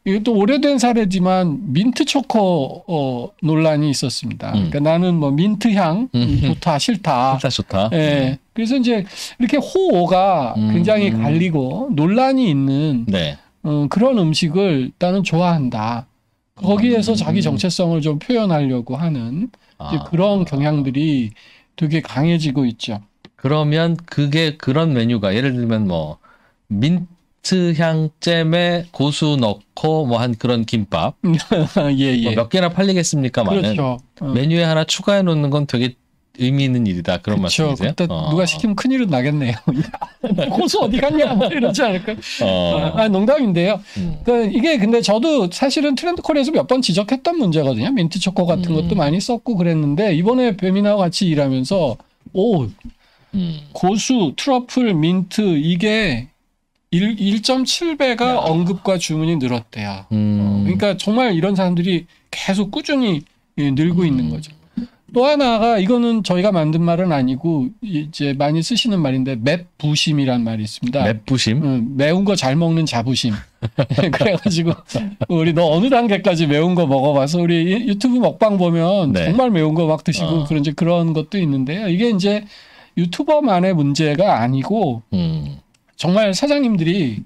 이것도 오래된 사례지만 민트 초코 논란이 있었습니다. 그러니까 나는 뭐 민트 향 좋다 싫다. 좋다. 예. 그래서 이제 이렇게 호오가 굉장히 갈리고 논란이 있는 그런 음식을 나는 좋아한다. 거기에서 자기 정체성을 좀 표현하려고 하는 이제 그런 경향들이 되게 강해지고 있죠. 그러면 그게 그런 메뉴가 예를 들면 뭐 민트향 잼에 고수 넣고 뭐 한 그런 김밥 예. 뭐 몇 개나 팔리겠습니까만은 그렇죠. 메뉴에 하나 추가해 놓는 건 되게 의미 있는 일이다 그런 말씀이세요? 누가 시키면 큰일은 나겠네요. 고수 어디 갔냐 뭐 이러지 않을까? 농담인데요. 이게 근데 저도 사실은 트렌드 코리아에서 몇 번 지적했던 문제거든요. 민트 초코 같은 것도 많이 썼고 그랬는데 이번에 배민하고 같이 일하면서 고수, 트러플, 민트 이게 1.7배가 언급과 주문이 늘었대요. 그러니까 정말 이런 사람들이 계속 꾸준히 예, 늘고 있는 거죠. 또 하나가 이거는 저희가 만든 말은 아니고 이제 많이 쓰시는 말인데 맵부심이란 말이 있습니다. 맵부심? 매운 거 잘 먹는 자부심. 그래가지고 우리 너 어느 단계까지 매운 거 먹어봐서 우리 유튜브 먹방 보면 네. 정말 매운 거 막 드시고 그런 것도 있는데요. 이게 이제 유튜버만의 문제가 아니고 정말 사장님들이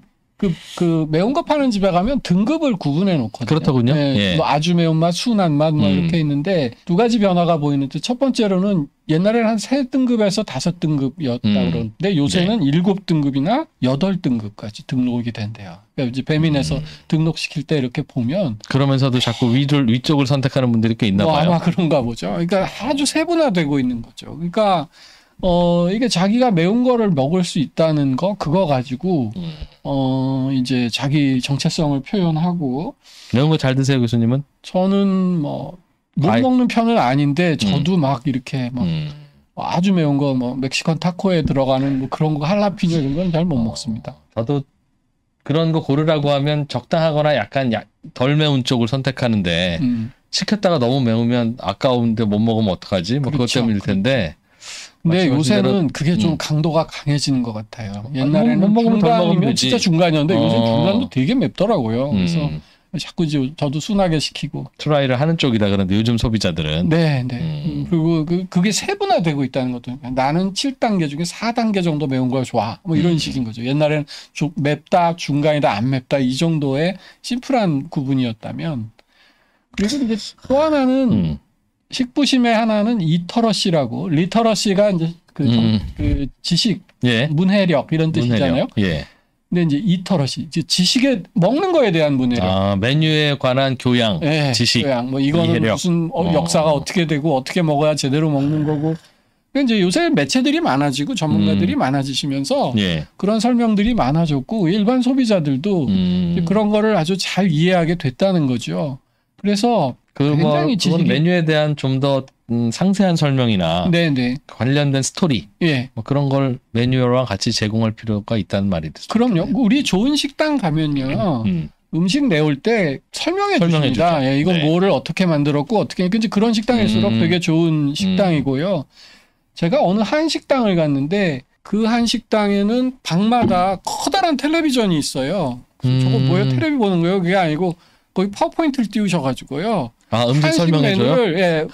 그 매운 거 파는 집에 가면 등급을 구분해 놓거든요. 그렇더군요. 네, 예. 뭐 아주 매운맛, 순한 맛 뭐 이렇게 있는데 두 가지 변화가 보이는데 첫 번째로는 옛날에는 한 3등급에서 5등급이었다 그러는데 요새는 7등급이나 8등급까지 등록이 된대요. 그러니까 이제 배민에서 등록시킬 때 이렇게 보면 그러면서도 자꾸 위쪽을 선택하는 분들이 꽤 있나 뭐 봐요. 아마 그런가 보죠. 그러니까 아주 세분화되고 있는 거죠. 그러니까 이게 자기가 매운 거를 먹을 수 있다는 거, 그거 가지고, 이제 자기 정체성을 표현하고. 매운 거 잘 드세요, 교수님은? 저는 못 먹는 편은 아닌데, 저도 막 이렇게 아주 매운 거, 멕시칸 타코에 들어가는 뭐 그런 거, 할라피뇨 이런 건 잘 못 먹습니다. 저도 그런 거 고르라고 하면 적당하거나 약간 덜 매운 쪽을 선택하는데, 시켰다가 너무 매우면 아까운데 못 먹으면 어떡하지? 뭐 그렇죠. 그것 때문일 텐데. 근데 요새는 대로, 그게 좀 강도가 강해지는 것 같아요. 옛날에는 못 먹으면 덜 먹으면 중간이면 되지. 진짜 중간이었는데 요새는 중간도 되게 맵더라고요. 그래서 자꾸 저도 순하게 시키고. 트라이를 하는 쪽이다 그런데 요즘 소비자들은. 네. 그리고 그게 세분화되고 있다는 것도. 나는 7단계 중에 4단계 정도 매운 걸 좋아. 뭐 이런 식인 거죠. 옛날에는 맵다, 중간이다, 안 맵다 이 정도의 심플한 구분이었다면. 그리고 이제 또 하나는 식부심의 하나는 이터러시라고. 리터러시가 이제 그 지식, 예. 문해력 이런 뜻이잖아요. 문해력. 예. 근데 이제 이터러시, 이제 지식에 먹는 거에 대한 문해력. 메뉴에 관한 교양, 네, 지식, 교양. 뭐 이거는 이해력. 무슨 역사가 어떻게 되고 어떻게 먹어야 제대로 먹는 거고. 근데 이제 요새 매체들이 많아지고 전문가들이 많아지시면서 예. 그런 설명들이 많아졌고 일반 소비자들도 이제 그런 거를 아주 잘 이해하게 됐다는 거죠. 그래서 굉장히 그건 메뉴에 대한 좀 더 상세한 설명이나 네네. 관련된 스토리 예. 뭐 그런 걸 메뉴와 같이 제공할 필요가 있다는 말이 듣죠. 그럼요. 우리 좋은 식당 가면요. 음식 내올 때 설명해 줍니다. 예, 이건 네. 뭐를 어떻게 만들었고 어떻게 이제 그런 식당일수록 되게 좋은 식당이고요. 제가 어느 한 식당을 갔는데 그 한 식당에는 방마다 커다란 텔레비전이 있어요. 저거 뭐예요? 텔레비 보는 거예요? 그게 아니고 거기 파워포인트를 띄우셔가지고요. 음식 설명해줘요? 메뉴를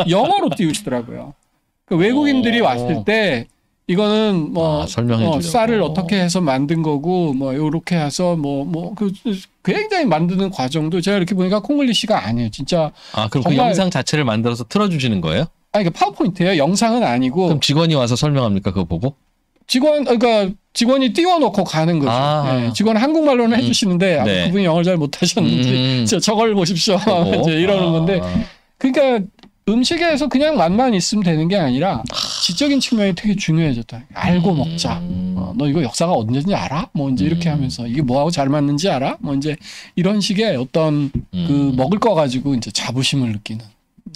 영어로 띄우시더라고요. 그 외국인들이 왔을 때 이거는 쌀을 어떻게 해서 만든 거고 요렇게 해서 그 굉장히 만드는 과정도 제가 이렇게 보니까 콩글리시가 아니에요. 진짜. 그럼 그 영상 자체를 만들어서 틀어주시는 거예요? 이게 파워포인트예요. 영상은 아니고. 그럼 직원이 와서 설명합니까? 그거 보고? 그러니까 직원이 띄워놓고 가는 거죠. 네, 직원 한국말로는 해주시는데 네. 그분이 영어를 잘 못하셨는지 저걸 보십시오. 이제 이러는 건데. 그러니까 음식에서 그냥 맛만 있으면 되는 게 아니라 지적인 측면이 되게 중요해졌다. 알고 먹자. 너 이거 역사가 언제인지 알아? 뭐 이제 이렇게 하면서 이게 뭐하고 잘 맞는지 알아? 뭐 이제 이런 식의 어떤 그 먹을 거 가지고 이제 자부심을 느끼는.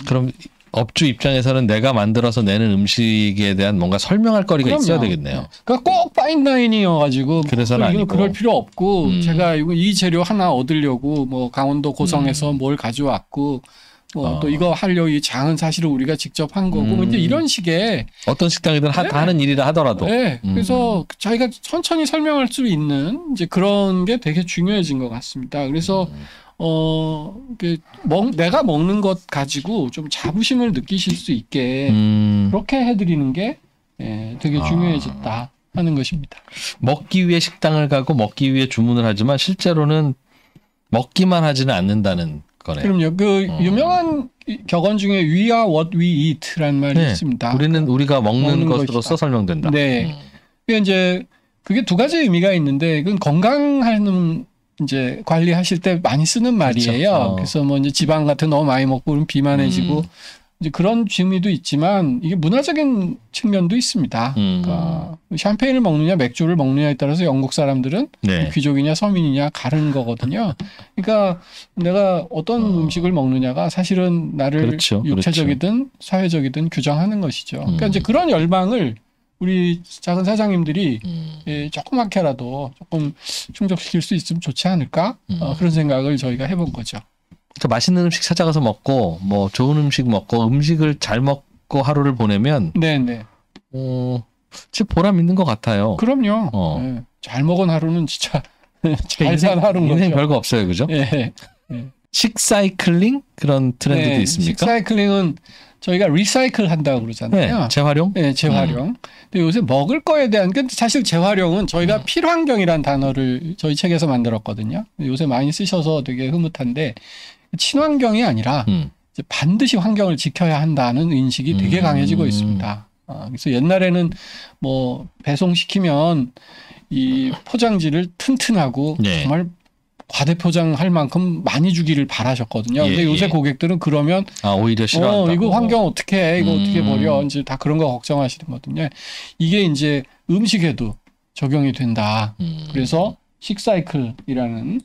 그럼 업주 입장에서는 내가 만들어서 내는 음식에 대한 뭔가 설명할 거리가 있어야 되겠네요. 그러니까 꼭 파인다이닝이어가지고 그래서는 아니고 그럴 필요 없고 제가 이 재료 하나 얻으려고 뭐 강원도 고성에서 뭘 가져왔고 또 이거 하려고 이 장은 사실은 우리가 직접 한 거고 이제 이런 식의 어떤 식당이든 다 하는 일이라 하더라도. 네. 그래서 자기가 천천히 설명할 수 있는 이제 그런 게 되게 중요해진 것 같습니다. 그래서 내가 먹는 것 가지고 좀 자부심을 느끼실 수 있게 그렇게 해드리는 게 되게 중요해졌다 하는 것입니다. 먹기 위해 식당을 가고 먹기 위해 주문을 하지만 실제로는 먹기만 하지는 않는다는 거네요. 그럼요. 그 유명한 격언 중에 We are what we eat라는 말이 있습니다. 우리가 먹는 것으로서 설명된다. 네. 이제 그게 두 가지 의미가 있는데 그건 건강하는 이제 관리하실 때 많이 쓰는 말이에요. 그렇죠. 그래서 뭐 이제 지방 같은 거 너무 많이 먹고 그러면 비만해지고 이제 그런 의미도 있지만 이게 문화적인 측면도 있습니다. 그러니까 샴페인을 먹느냐 맥주를 먹느냐에 따라서 영국 사람들은 귀족이냐 서민이냐 가르는 거거든요. 그러니까 내가 어떤 음식을 먹느냐가 사실은 나를 육체적이든 사회적이든 규정하는 것이죠. 그러니까 이제 그런 열망을 우리 작은 사장님들이 조그맣게라도 조금 충족시킬 수 있으면 좋지 않을까? 그런 생각을 저희가 해본 거죠. 맛있는 음식 찾아가서 먹고 뭐 좋은 음식 먹고 음식을 잘 먹고 하루를 보내면 네네. 진짜 보람 있는 것 같아요. 그럼요. 네. 잘 먹은 하루는 진짜 잘 산 하루인 거죠. 인생 별거 없어요, 그죠? 네. 식사이클링 그런 트렌드도 네, 있습니까? 식사이클링은 저희가 리사이클 한다고 그러잖아요. 네, 재활용? 네, 재활용. 근데 요새 먹을 거에 대한, 근데 사실 재활용은 저희가 필환경이라는 단어를 저희 책에서 만들었거든요. 요새 많이 쓰셔서 되게 흐뭇한데 친환경이 아니라 이제 반드시 환경을 지켜야 한다는 인식이 되게 강해지고 있습니다. 그래서 옛날에는 뭐 배송시키면 이 포장지를 튼튼하고 네. 정말 과대포장할 만큼 많이 주기를 바라셨거든요. 근데 요새 고객들은 그러면 오히려 싫어한다고. 이거 환경 어떻게 해? 이거 어떻게 버려? 이제 다 그런 거 걱정하시는 거거든요. 이게 이제 음식에도 적용이 된다. 그래서 식사이클이라는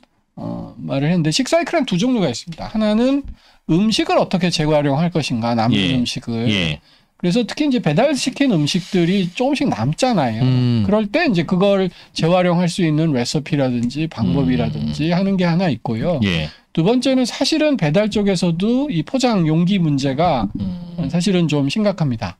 말을 했는데 식사이클은 두 종류가 있습니다. 하나는 음식을 어떻게 재활용할 것인가, 남은 음식을. 그래서 특히 이제 배달시킨 음식들이 조금씩 남잖아요. 그럴 때 이제 그걸 재활용할 수 있는 레시피라든지 방법이라든지 하는 게 하나 있고요. 두 번째는 사실은 배달 쪽에서도 이 포장 용기 문제가 사실은 좀 심각합니다.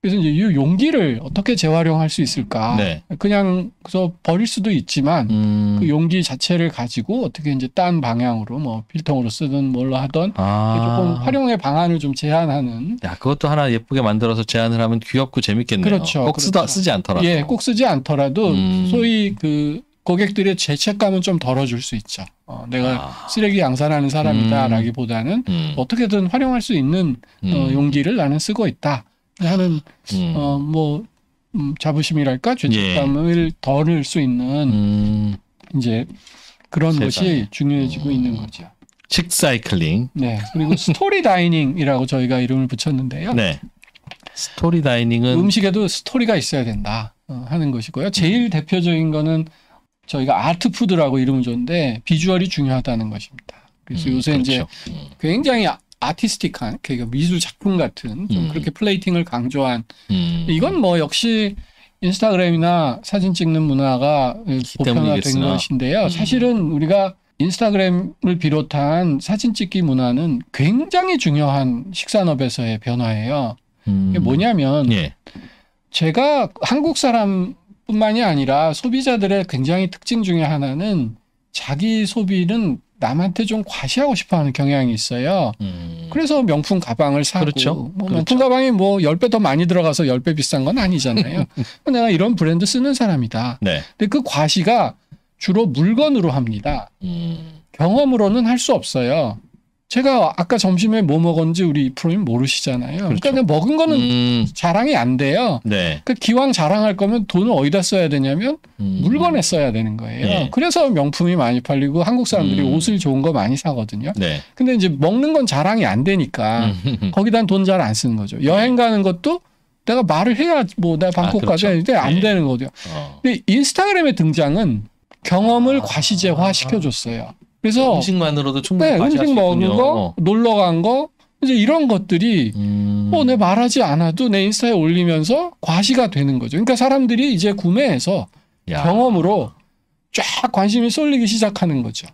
그래서 이제 이 용기를 어떻게 재활용할 수 있을까? 네. 그냥 그래서 버릴 수도 있지만 그 용기 자체를 가지고 어떻게 이제 딴 방향으로 뭐 필통으로 쓰든 뭘로 하든 조금 활용의 방안을 좀 제안하는. 야, 그것도 하나 예쁘게 만들어서 제안을 하면 귀엽고 재밌겠네요. 그렇죠. 꼭 쓰지 않더라도. 예, 꼭 쓰지 않더라도 소위 그 고객들의 죄책감은 좀 덜어줄 수 있죠. 내가 쓰레기 양산하는 사람이다라기보다는 어떻게든 활용할 수 있는 용기를 나는 쓰고 있다. 하는 자부심이랄까 죄책감을 덜을 수 있는 이제 그런 세상에. 것이 중요해지고 있는 거죠. 식사이클링. 네. 그리고 스토리 다이닝이라고 저희가 이름을 붙였는데요. 네. 스토리 다이닝은 음식에도 스토리가 있어야 된다 하는 것이고요. 제일 대표적인 거는 저희가 아트 푸드라고 이름을 줬는데 비주얼이 중요하다는 것입니다. 그래서 요새 그렇죠. 이제 굉장히 아티스틱한 그러니까 미술 작품 같은 좀 그렇게 플레이팅을 강조한 이건 뭐 역시 인스타그램이나 사진 찍는 문화가 보편화된 것인데요. 사실은 우리가 인스타그램을 비롯한 사진 찍기 문화는 굉장히 중요한 식산업에서의 변화예요. 이게 뭐냐면 제가 한국 사람뿐만이 아니라 소비자들의 굉장히 특징 중에 하나는 자기 소비는 남한테 좀 과시하고 싶어하는 경향이 있어요. 그래서 명품 가방을 사고 그렇죠. 뭐 명품 가방이 뭐 10배 더 많이 들어가서 10배 비싼 건 아니잖아요. 내가 이런 브랜드 쓰는 사람이다. 네. 근데 그 과시가 주로 물건으로 합니다. 경험으로는 할 수 없어요. 제가 아까 점심에 뭐 먹었는지 우리 프로님 모르시잖아요. 그렇죠. 그러니까 먹은 거는 자랑이 안 돼요. 네. 그러니까 기왕 자랑할 거면 돈을 어디다 써야 되냐면 물건에 써야 되는 거예요. 네. 그래서 명품이 많이 팔리고 한국 사람들이 옷을 좋은 거 많이 사거든요. 네. 근데 이제 먹는 건 자랑이 안 되니까 거기다 돈 잘 안 쓰는 거죠. 여행 가는 것도 내가 말을 해야 뭐 내가 방콕 그렇죠. 가자 했는데 안 되는 거죠. 근데 인스타그램의 등장은 경험을 과시제화 시켜줬어요. 그래서 음식만으로도 충분히 음식 과시할 수 먹은 있군요. 거, 놀러 간 거, 이제 이런 것들이 내 말하지 않아도 내 인스타에 올리면서 과시가 되는 거죠. 그러니까 사람들이 이제 구매해서 경험으로 쫙 관심이 쏠리기 시작하는 거죠.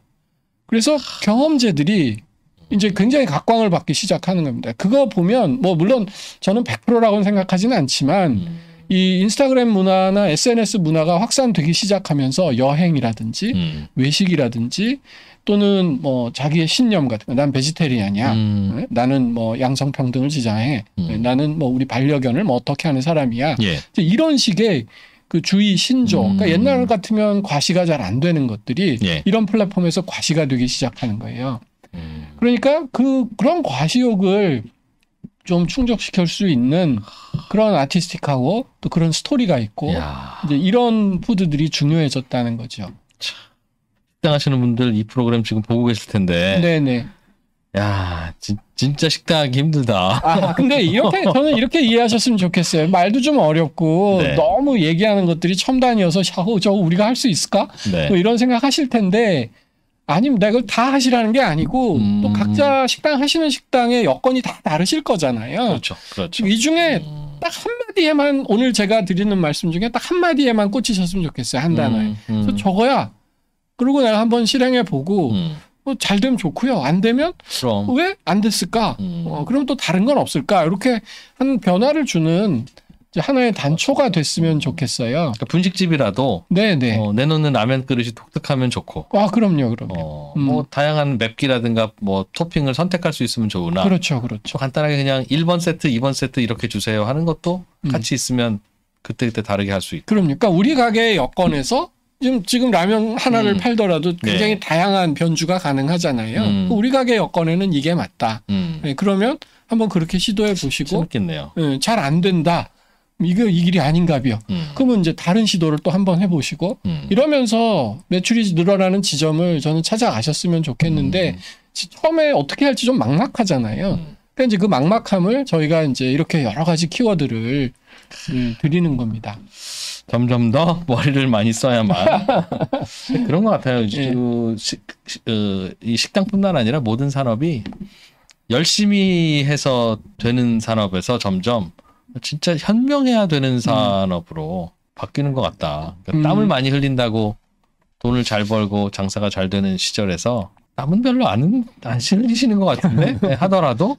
그래서 경험제들이 이제 굉장히 각광을 받기 시작하는 겁니다. 그거 보면 뭐 물론 저는 100%라고는 생각하지는 않지만 이 인스타그램 문화나 SNS 문화가 확산되기 시작하면서 여행이라든지 외식이라든지 또는 뭐 자기의 신념 같은 거, 난 베지테리안이야, 나는 뭐 양성평등을 지향해, 나는 뭐 우리 반려견을 뭐 어떻게 하는 사람이야, 이런 식의 그 주의 신조, 그러니까 옛날 같으면 과시가 잘 안 되는 것들이 이런 플랫폼에서 과시가 되기 시작하는 거예요. 그러니까 그런 과시욕을 좀 충족시킬 수 있는 그런 아티스틱하고 또 그런 스토리가 있고 이제 이런 푸드들이 중요해졌다는 거죠. 식당 하시는 분들 이 프로그램 지금 보고 계실 텐데. 네네. 야, 진짜 식당하기 힘들다. 근데 저는 이렇게 이해하셨으면 좋겠어요. 말도 좀 어렵고 너무 얘기하는 것들이 첨단이어서 저거 우리가 할 수 있을까? 뭐 이런 생각하실 텐데 아니면 내가 이걸 다 하시라는 게 아니고 또 각자 식당 하시는 식당의 여건이 다 다르실 거잖아요. 그렇죠. 이 중에 딱 한마디에만 오늘 제가 드리는 말씀 중에 딱 한마디에만 꽂히셨으면 좋겠어요. 한 단어에. 그래서 저거야. 그리고 내가 한번 실행해 보고 잘 되면 좋고요. 안 되면 그럼. 왜 안 됐을까? 그럼 또 다른 건 없을까? 이렇게 한 변화를 주는 이제 하나의 단초가 됐으면 좋겠어요. 그러니까 분식집이라도 네네. 내놓는 라면 그릇이 독특하면 좋고. 그럼요. 뭐 다양한 맵기라든가 뭐 토핑을 선택할 수 있으면 좋으나. 그렇죠. 간단하게 그냥 1번 세트, 2번 세트 이렇게 주세요 하는 것도 같이 있으면 그때그때 다르게 할 수 있고. 그럼요. 그러니까 우리 가게의 여건에서 지금 라면 하나를 팔더라도 굉장히 네. 다양한 변주가 가능하잖아요. 우리 가게 여건에는 이게 맞다. 네, 그러면 한번 그렇게 시도해 보시고 재밌겠네요. 네, 잘 안 된다. 이거 이 길이 아닌가벼. 그러면 이제 다른 시도를 또 한번 해보시고 이러면서 매출이 늘어나는 지점을 저는 찾아가셨으면 좋겠는데 처음에 어떻게 할지 좀 막막하잖아요. 그러니까 이제 그 막막함을 저희가 이제 이렇게 여러 가지 키워드를 드리는 겁니다. 점점 더 머리를 많이 써야만 그런 것 같아요. 이 식당뿐만 아니라 모든 산업이 열심히 해서 되는 산업에서 점점 진짜 현명해야 되는 산업으로 바뀌는 것 같다. 그러니까 땀을 많이 흘린다고 돈을 잘 벌고 장사가 잘 되는 시절에서 땀은 별로 안 흘리시는 것 같은데 네, 하더라도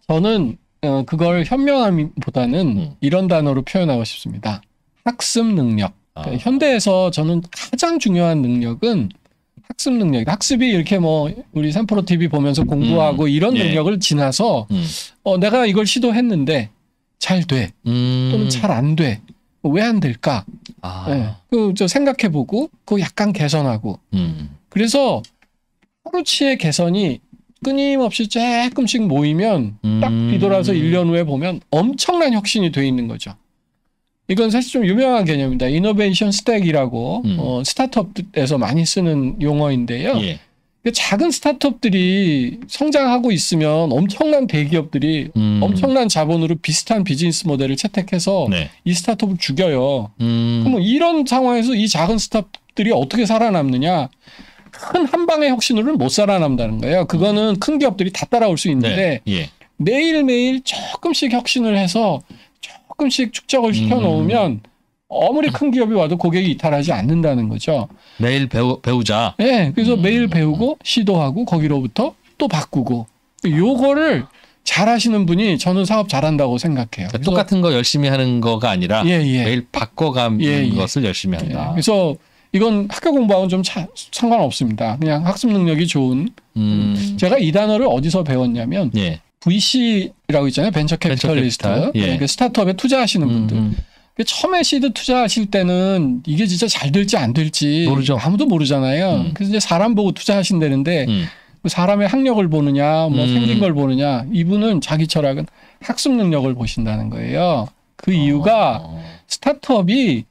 저는 그걸 현명함보다는 이런 단어로 표현하고 싶습니다. 학습 능력. 그러니까 현대에서 저는 가장 중요한 능력은 학습 능력이다. 학습이 이렇게 뭐 우리 3프로 TV 보면서 공부하고 이런 능력을 지나서 내가 이걸 시도했는데 잘 돼. 또는 잘 안 돼. 왜 안 될까? 네. 저 생각해보고 그거 약간 개선하고. 그래서 하루치의 개선이 끊임없이 조금씩 모이면 딱 뒤돌아서 1년 후에 보면 엄청난 혁신이 돼 있는 거죠. 이건 사실 좀 유명한 개념입니다. 이노베이션 스택이라고 스타트업에서 많이 쓰는 용어인데요. 예. 작은 스타트업들이 성장하고 있으면 엄청난 대기업들이 엄청난 자본으로 비슷한 비즈니스 모델을 채택해서 네. 이 스타트업을 죽여요. 그럼 이런 상황에서 이 작은 스타트업들이 어떻게 살아남느냐? 큰 한 방의 혁신으로는 못 살아남는다는 거예요. 그거는 큰 기업들이 다 따라올 수 있는데 네. 예. 매일매일 조금씩 혁신을 해서 조금씩 축적을 시켜놓으면 아무리 큰 기업이 와도 고객이 이탈하지 않는다는 거죠. 매일 배우자. 네, 그래서 매일 배우고 시도하고 거기로부터 또 바꾸고 요거를 잘하시는 분이 저는 사업 잘한다고 생각해요. 그러니까 똑같은 거 열심히 하는 거가 아니라 매일 바꿔가는 것을 열심히 한다. 그래서 이건 학교 공부하고는 좀 상관없습니다. 그냥 학습 능력이 좋은. 제가 이 단어를 어디서 배웠냐면 VC라고 있잖아요. 벤처 캐피털리스트. 예. 스타트업에 투자하시는 분들. 처음에 시드 투자하실 때는 이게 진짜 잘 될지 안 될지 모르죠. 아무도 모르잖아요. 그래서 이제 사람 보고 투자하신다는데 사람의 학력을 보느냐, 뭐 생긴 걸 보느냐. 이분은 자기 철학은 학습 능력을 보신다는 거예요. 그 이유가 스타트업이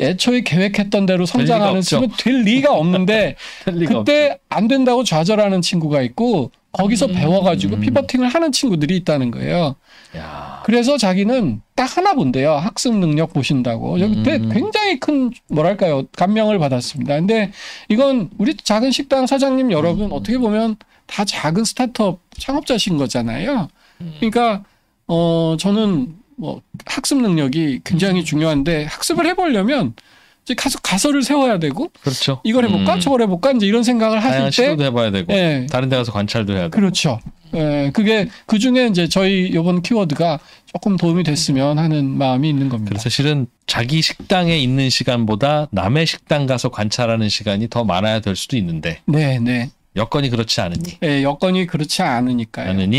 애초에 계획했던 대로 성장하는 수는 될 리가 없는데 그때 안 된다고 좌절하는 친구가 있고 거기서 배워가지고 피버팅을 하는 친구들이 있다는 거예요. 야. 그래서 자기는 딱 하나 본대요. 학습 능력 보신다고. 그때 굉장히 큰 뭐랄까요 감명을 받았습니다. 근데 이건 우리 작은 식당 사장님 여러분 어떻게 보면 다 작은 스타트업 창업자신 거잖아요. 그러니까 저는 뭐 학습 능력이 굉장히 중요한데 학습을 해보려면 이제 가설을 세워야 되고, 그렇죠. 이걸 해볼까, 저걸 해볼까 이제 이런 생각을 하실 때 시도도 해봐야 되고, 다른 데 가서 관찰도 해야 되고. 그렇죠. 그게 그 중에 이제 저희 이번 키워드가 조금 도움이 됐으면 하는 마음이 있는 겁니다. 그래서 실은 자기 식당에 있는 시간보다 남의 식당 가서 관찰하는 시간이 더 많아야 될 수도 있는데, 네. 여건이 그렇지 않으니. 네, 여건이 그렇지 않으니까요.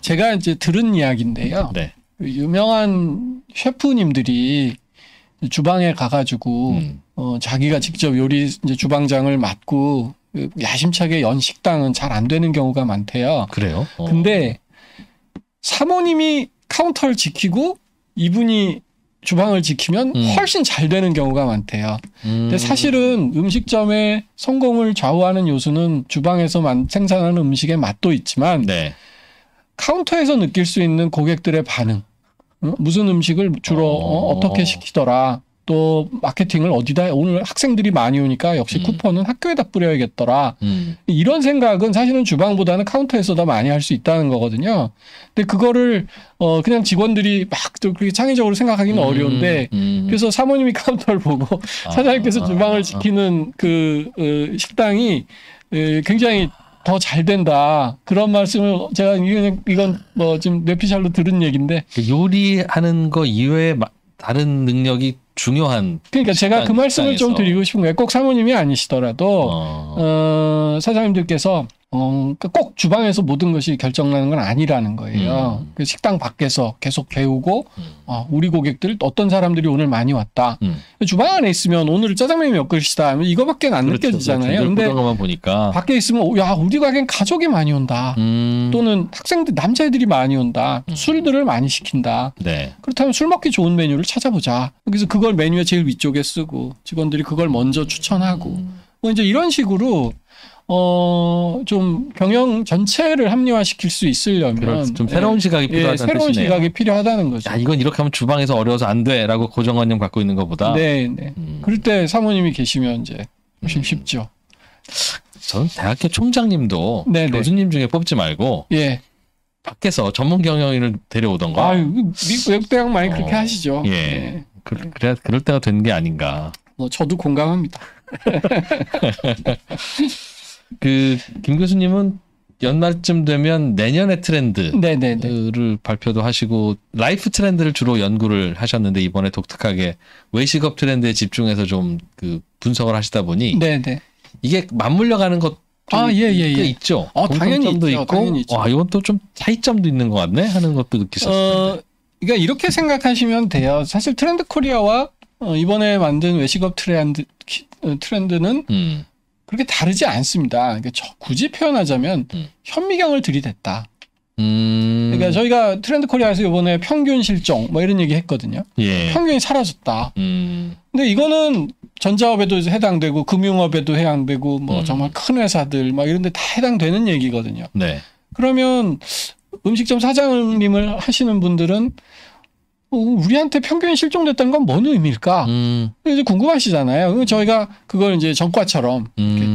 제가 이제 들은 이야기인데요. 네. 유명한 셰프님들이 주방에 가가지고 자기가 직접 요리 이제 주방장을 맡고 야심차게 연 식당은 잘 안 되는 경우가 많대요. 그래요? 근데 사모님이 카운터를 지키고 이분이 주방을 지키면 훨씬 잘 되는 경우가 많대요. 근데 사실은 음식점의 성공을 좌우하는 요소는 주방에서 생산하는 음식의 맛도 있지만 카운터에서 느낄 수 있는 고객들의 반응, 무슨 음식을 주로 어떻게 시키더라, 또 마케팅을 어디다, 오늘 학생들이 많이 오니까 역시 쿠폰은 학교에다 뿌려야겠더라, 이런 생각은 사실은 주방보다는 카운터에서 더 많이 할 수 있다는 거거든요. 근데 그거를 그냥 직원들이 막 그렇게 창의적으로 생각하기는 어려운데, 그래서 사모님이 카운터를 보고 사장님께서 주방을 지키는 그 식당이 굉장히 더 잘 된다. 그런 말씀을 제가 이건 뭐 지금 뇌피셜로 들은 얘기인데. 요리하는 거 이외에 다른 능력이 중요한. 그러니까 제가 그 말씀을 좀 드리고 싶은 거예요. 꼭 사모님이 아니시더라도 사장님들께서 꼭 주방에서 모든 것이 결정나는 건 아니라는 거예요. 그 식당 밖에서 계속 배우고 우리 고객들 어떤 사람들이 오늘 많이 왔다. 주방 안에 있으면 오늘 짜장면이 몇 그릇이다 하면 이거밖에 안 그렇죠, 느껴지잖아요. 그런데 것만 보니까 밖에 있으면 야 우리 가게는 가족이 많이 온다. 또는 학생들 남자애들이 많이 온다. 술들을 많이 시킨다. 네. 그렇다면 술 먹기 좋은 메뉴를 찾아보자. 그래서 그걸 메뉴에 제일 위쪽에 쓰고 직원들이 그걸 먼저 추천하고 뭐 이제 이런 식으로 좀 경영 전체를 합리화시킬 수 있으려면 좀 새로운 시각이 필요하다는 새로운 뜻이네요. 시각이 필요하다는 거죠. 야, 이건 이렇게 하면 주방에서 어려워서 안 돼라고 고정관념 갖고 있는 것보다. 네. 그럴 때 사모님이 계시면 이제 훨씬 쉽죠. 저는 대학교 총장님도 네네. 교수님 중에 뽑지 말고 예. 밖에서 전문 경영인을 데려오던가. 미국 외국 대학 많이 그렇게 하시죠. 예. 네. 그래야 그럴 때가 된 게 아닌가. 뭐 저도 공감합니다. 김 교수님은 연말쯤 되면 내년의 트렌드를 네네네. 발표도 하시고 라이프 트렌드를 주로 연구를 하셨는데 이번에 독특하게 외식업 트렌드에 집중해서 좀 그 분석을 하시다 보니 네네. 이게 맞물려 가는 것도 꽤 있죠. 당연히 공통점도 있죠. 있고 당연히 있죠. 이건 또 좀 차이점도 있는 것 같네 하는 것도 느끼셨어요. 그러니까 이렇게 생각하시면 돼요. 사실 트렌드 코리아와 이번에 만든 외식업 트렌드는 그렇게 다르지 않습니다. 그러니까 굳이 표현하자면 현미경을 들이댔다. 그러니까 저희가 트렌드 코리아에서 이번에 평균 실종 뭐 이런 얘기 했거든요. 예. 평균이 사라졌다. 근데 이거는 전자업에도 해당되고 금융업에도 해당되고 뭐 정말 큰 회사들 막 이런 데 다 해당되는 얘기거든요. 네. 그러면 음식점 사장님을 하시는 분들은 우리한테 평균이 실종됐다는 건 뭔 의미일까? 이제 궁금하시잖아요. 저희가 그걸 이제 전과처럼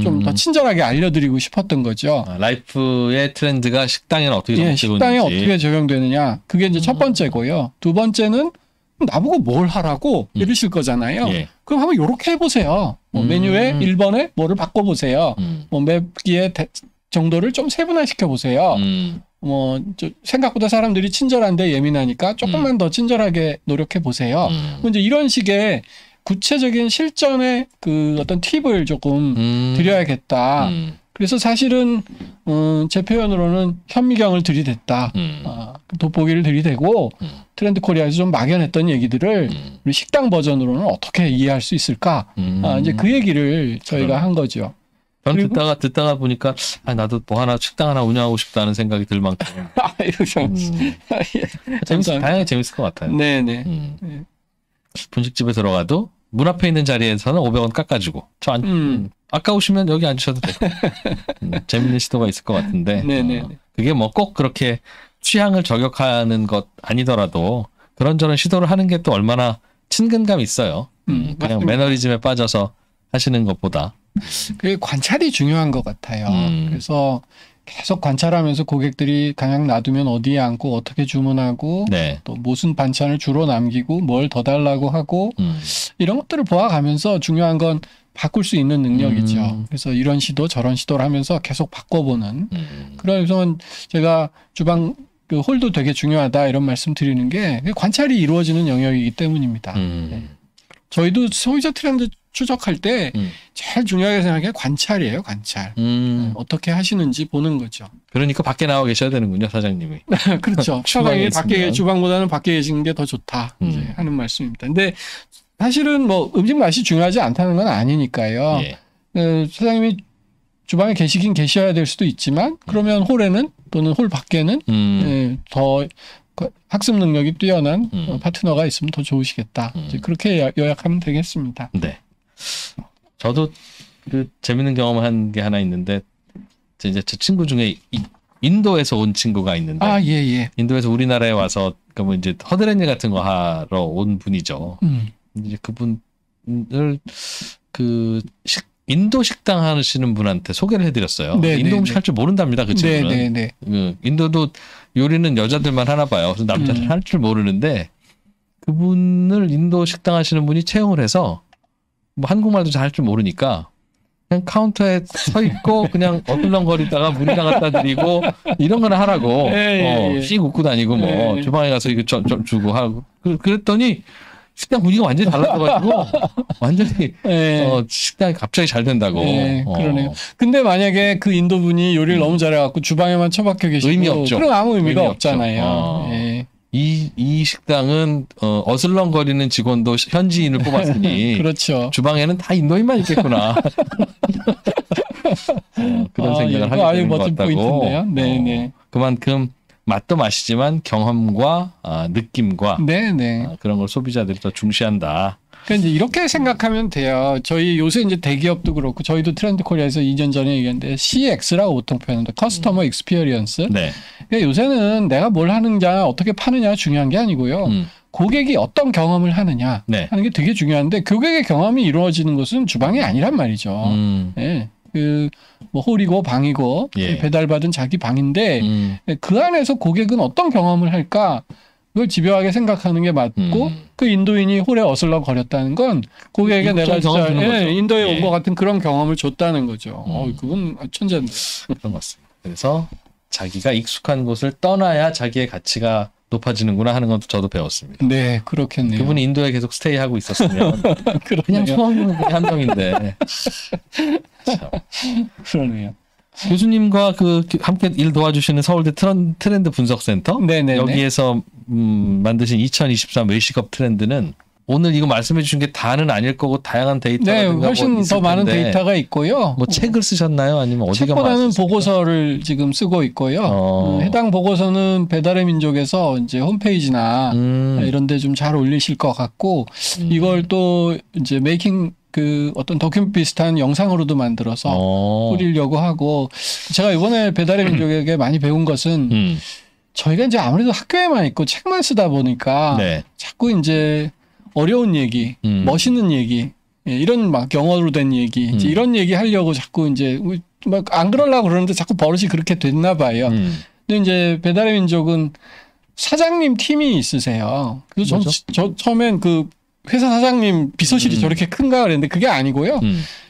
좀 더 친절하게 알려드리고 싶었던 거죠. 라이프의 트렌드가 식당에는 어떻게 적용되는지. 식당에 어떻게 적용되느냐. 그게 이제 첫 번째고요. 두 번째는 나보고 뭘 하라고 이러실 거잖아요. 예. 그럼 한번 요렇게 해보세요. 메뉴에 1번에 뭐를 바꿔보세요. 맵기의 정도를 좀 세분화시켜 보세요. 생각보다 사람들이 친절한데 예민하니까 조금만 더 친절하게 노력해 보세요. 이제 이런 식의 구체적인 실전의 그 어떤 팁을 조금 드려야겠다. 그래서 사실은 제 표현으로는 현미경을 들이댔다. 돋보기를 들이대고 트렌드 코리아에서 좀 막연했던 얘기들을 우리 식당 버전으로는 어떻게 이해할 수 있을까? 이제 그 얘기를 저희가 한 거죠. 전 듣다가 보니까 나도 뭐 하나 식당 하나 운영하고 싶다는 생각이 들 만큼 다양하게 재밌을 것 같아요. 네네. 분식집에 들어가도 문 앞에 있는 자리에서는 500원 깎아주고 아까우시면 여기 앉으셔도 되고 재밌는 시도가 있을 것 같은데 그게 뭐 꼭 그렇게 취향을 저격하는 것 아니더라도 그런저런 시도를 하는 게 또 얼마나 친근감이 있어요. 그냥 맞습니다. 매너리즘에 빠져서 하시는 것보다. 그게 관찰이 중요한 것 같아요. 그래서 계속 관찰하면서 고객들이 그냥 놔두면 어디에 앉고 어떻게 주문하고 또 무슨 반찬을 주로 남기고 뭘 더 달라고 하고 이런 것들을 보아가면서 중요한 건 바꿀 수 있는 능력이죠. 그래서 이런 시도 저런 시도를 하면서 계속 바꿔보는. 그래서 제가 주방 그 홀도 되게 중요하다 이런 말씀 드리는 게 관찰이 이루어지는 영역이기 때문입니다. 저희도 소비자 트렌드 추적할 때 제일 중요하게 생각하는 게 관찰이에요. 관찰. 어떻게 하시는지 보는 거죠. 그러니까 밖에 나와 계셔야 되는군요. 사장님이. 그렇죠. 사장님이 밖에 주방보다는 밖에 계시는 게 더 좋다 이제 하는 말씀입니다. 근데 사실은 뭐 음식 맛이 중요하지 않다는 건 아니니까요. 사장님이 주방에 계시긴 계셔야 될 수도 있지만 그러면 홀에는 또는 홀 밖에는 더 학습 능력이 뛰어난 파트너가 있으면 더 좋으시겠다. 이제 그렇게 요약하면 되겠습니다. 네. 저도 그 재밌는 경험한 게 하나 있는데 이제 제 친구 중에 인도에서 온 친구가 있는데 인도에서 우리나라에 와서 뭐 이제 허드렛일 같은 거 하러 온 분이죠. 이제 그분을 인도 식당 하시는 분한테 소개를 해드렸어요. 인도 음식 할 줄 모른답니다. 그 친구는. 인도도 요리는 여자들만 하나 봐요. 그래서 남자는 할 줄 모르는데 그분을 인도 식당 하시는 분이 채용을 해서 뭐 한국말도 잘 할 줄 모르니까 그냥 카운터에 서 있고 그냥 어슬렁거리다가 물이나 갖다 드리고 이런 거나 하라고. 씩 웃고 다니고 뭐 주방에 가서 이거 주고 하고. 그랬더니 식당 분위기가 완전히 달라져가지고 완전히 식당이 갑자기 잘 된다고. 그러네요. 근데 만약에 그 인도 분이 요리를 너무 잘해갖고 주방에만 처박혀 계시고 의미 없죠. 그럼 아무 의미가 없잖아요. 이 식당은 어슬렁거리는 직원도 현지인을 뽑았으니 그렇죠. 주방에는 다 인도인만 있겠구나. 그런 생각을 하게 되는 것 같다고. 포인트인데요. 네네. 그만큼 맛도 맛이지만 경험과 느낌과 그런 걸 소비자들이 더 중시한다. 그러니까 이제 이렇게 생각하면 돼요. 저희 요새 이제 대기업도 그렇고 저희도 트렌드 코리아에서 2년 전에 얘기했는데 CX라고 보통 표현합니다. 커스터머 익스피리언스. 그러니까 요새는 내가 뭘 하느냐 어떻게 파느냐 중요한 게 아니고요. 고객이 어떤 경험을 하느냐 하는 게 되게 중요한데 고객의 경험이 이루어지는 것은 주방이 아니란 말이죠. 뭐 홀이고 방이고 배달받은 자기 방인데 그 안에서 고객은 어떤 경험을 할까? 그걸 집요하게 생각하는 게 맞고 그 인도인이 홀에 어슬렁거렸다는 건 고객에게 내가 진짜 인도에 온 것 같은 그런 경험을 줬다는 거죠. 그건 천재인데. 그런 것 같습니다. 그래서 자기가 익숙한 곳을 떠나야 자기의 가치가 높아지는구나 하는 것도 저도 배웠습니다. 네, 그렇겠네요. 그분이 인도에 계속 스테이하고 있었으면 그냥 수학여행 한 명인데. 그러네요. 교수님과 함께 일 도와주시는 서울대 트렌드 분석센터 여기에서 만드신 2023 외식업 트렌드는 오늘 이거 말씀해 주신 게 다는 아닐 거고 다양한 데이터가 훨씬 더 많은 데이터가 있고요. 뭐 책을 쓰셨나요? 아니면 어디가 책보다는 보고서를 지금 쓰고 있고요. 해당 보고서는 배달의 민족에서 이제 홈페이지나 이런 데 좀 잘 올리실 것 같고 이걸 또 이제 메이킹 어떤 다큐멘터리 비슷한 영상으로도 만들어서 뿌리려고 하고 제가 이번에 배달의 민족에게 많이 배운 것은 저희가 이제 아무래도 학교에만 있고 책만 쓰다 보니까 자꾸 이제 어려운 얘기, 멋있는 얘기, 이런 막 영어로 된 얘기, 이제 이런 얘기 하려고 자꾸 이제 막 안 그러려고 그러는데 자꾸 버릇이 그렇게 됐나 봐요. 근데 이제 배달의 민족은 사장님 팀이 있으세요. 그래서 저 처음엔 회사 사장님 비서실이 저렇게 큰가 그랬는데 그게 아니고요.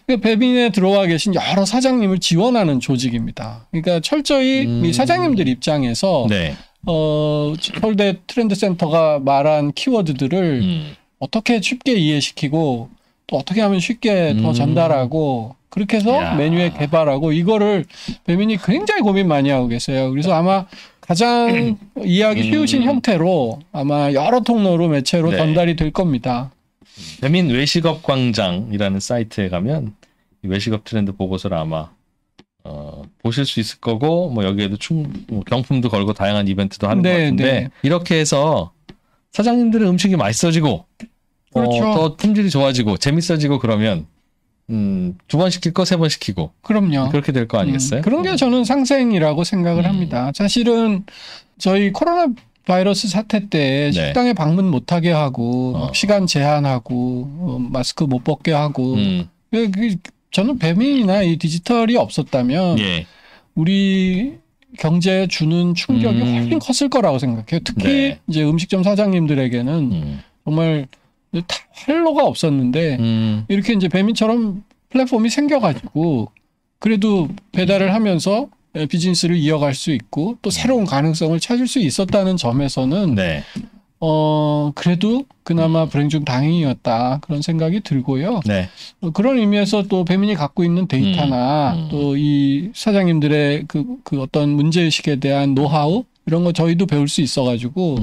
그러니까 배민에 들어와 계신 여러 사장님을 지원하는 조직입니다. 그러니까 철저히 이 사장님들 입장에서 서울대 트렌드 센터가 말한 키워드들을 어떻게 쉽게 이해시키고 또 어떻게 하면 쉽게 더 전달하고 그렇게 해서 메뉴에 개발하고 이거를 배민이 굉장히 고민 많이 하고 계세요. 그래서 아마 가장 이해하기 쉬우신 형태로 아마 여러 통로로 매체로 전달이 될 겁니다. 배민 외식업 광장이라는 사이트에 가면 외식업 트렌드 보고서를 아마 보실 수 있을 거고 뭐 여기에도 경품도 걸고 다양한 이벤트도 하는 것 같은데 이렇게 해서 사장님들의 음식이 맛있어지고 더 품질이 좋아지고 재밌어지고 그러면 2번 시킬 거 3번 시키고. 그럼요. 그렇게 될 거 아니겠어요? 그런 게 저는 상생이라고 생각을 합니다. 사실은 저희 코로나 바이러스 사태 때 식당에 방문 못하게 하고 시간 제한하고 마스크 못 벗게 하고 저는 배민이나 이 디지털이 없었다면 우리 경제에 주는 충격이 훨씬 컸을 거라고 생각해요. 특히 이제 음식점 사장님들에게는 정말 다 활로가 없었는데 이렇게 이제 배민처럼 플랫폼이 생겨가지고 그래도 배달을 하면서 비즈니스를 이어갈 수 있고 또 새로운 가능성을 찾을 수 있었다는 점에서는 그래도 그나마 불행 중 다행이었다 그런 생각이 들고요. 그런 의미에서 또 배민이 갖고 있는 데이터나 또 이 사장님들의 그 어떤 문제의식에 대한 노하우 이런 거 저희도 배울 수 있어가지고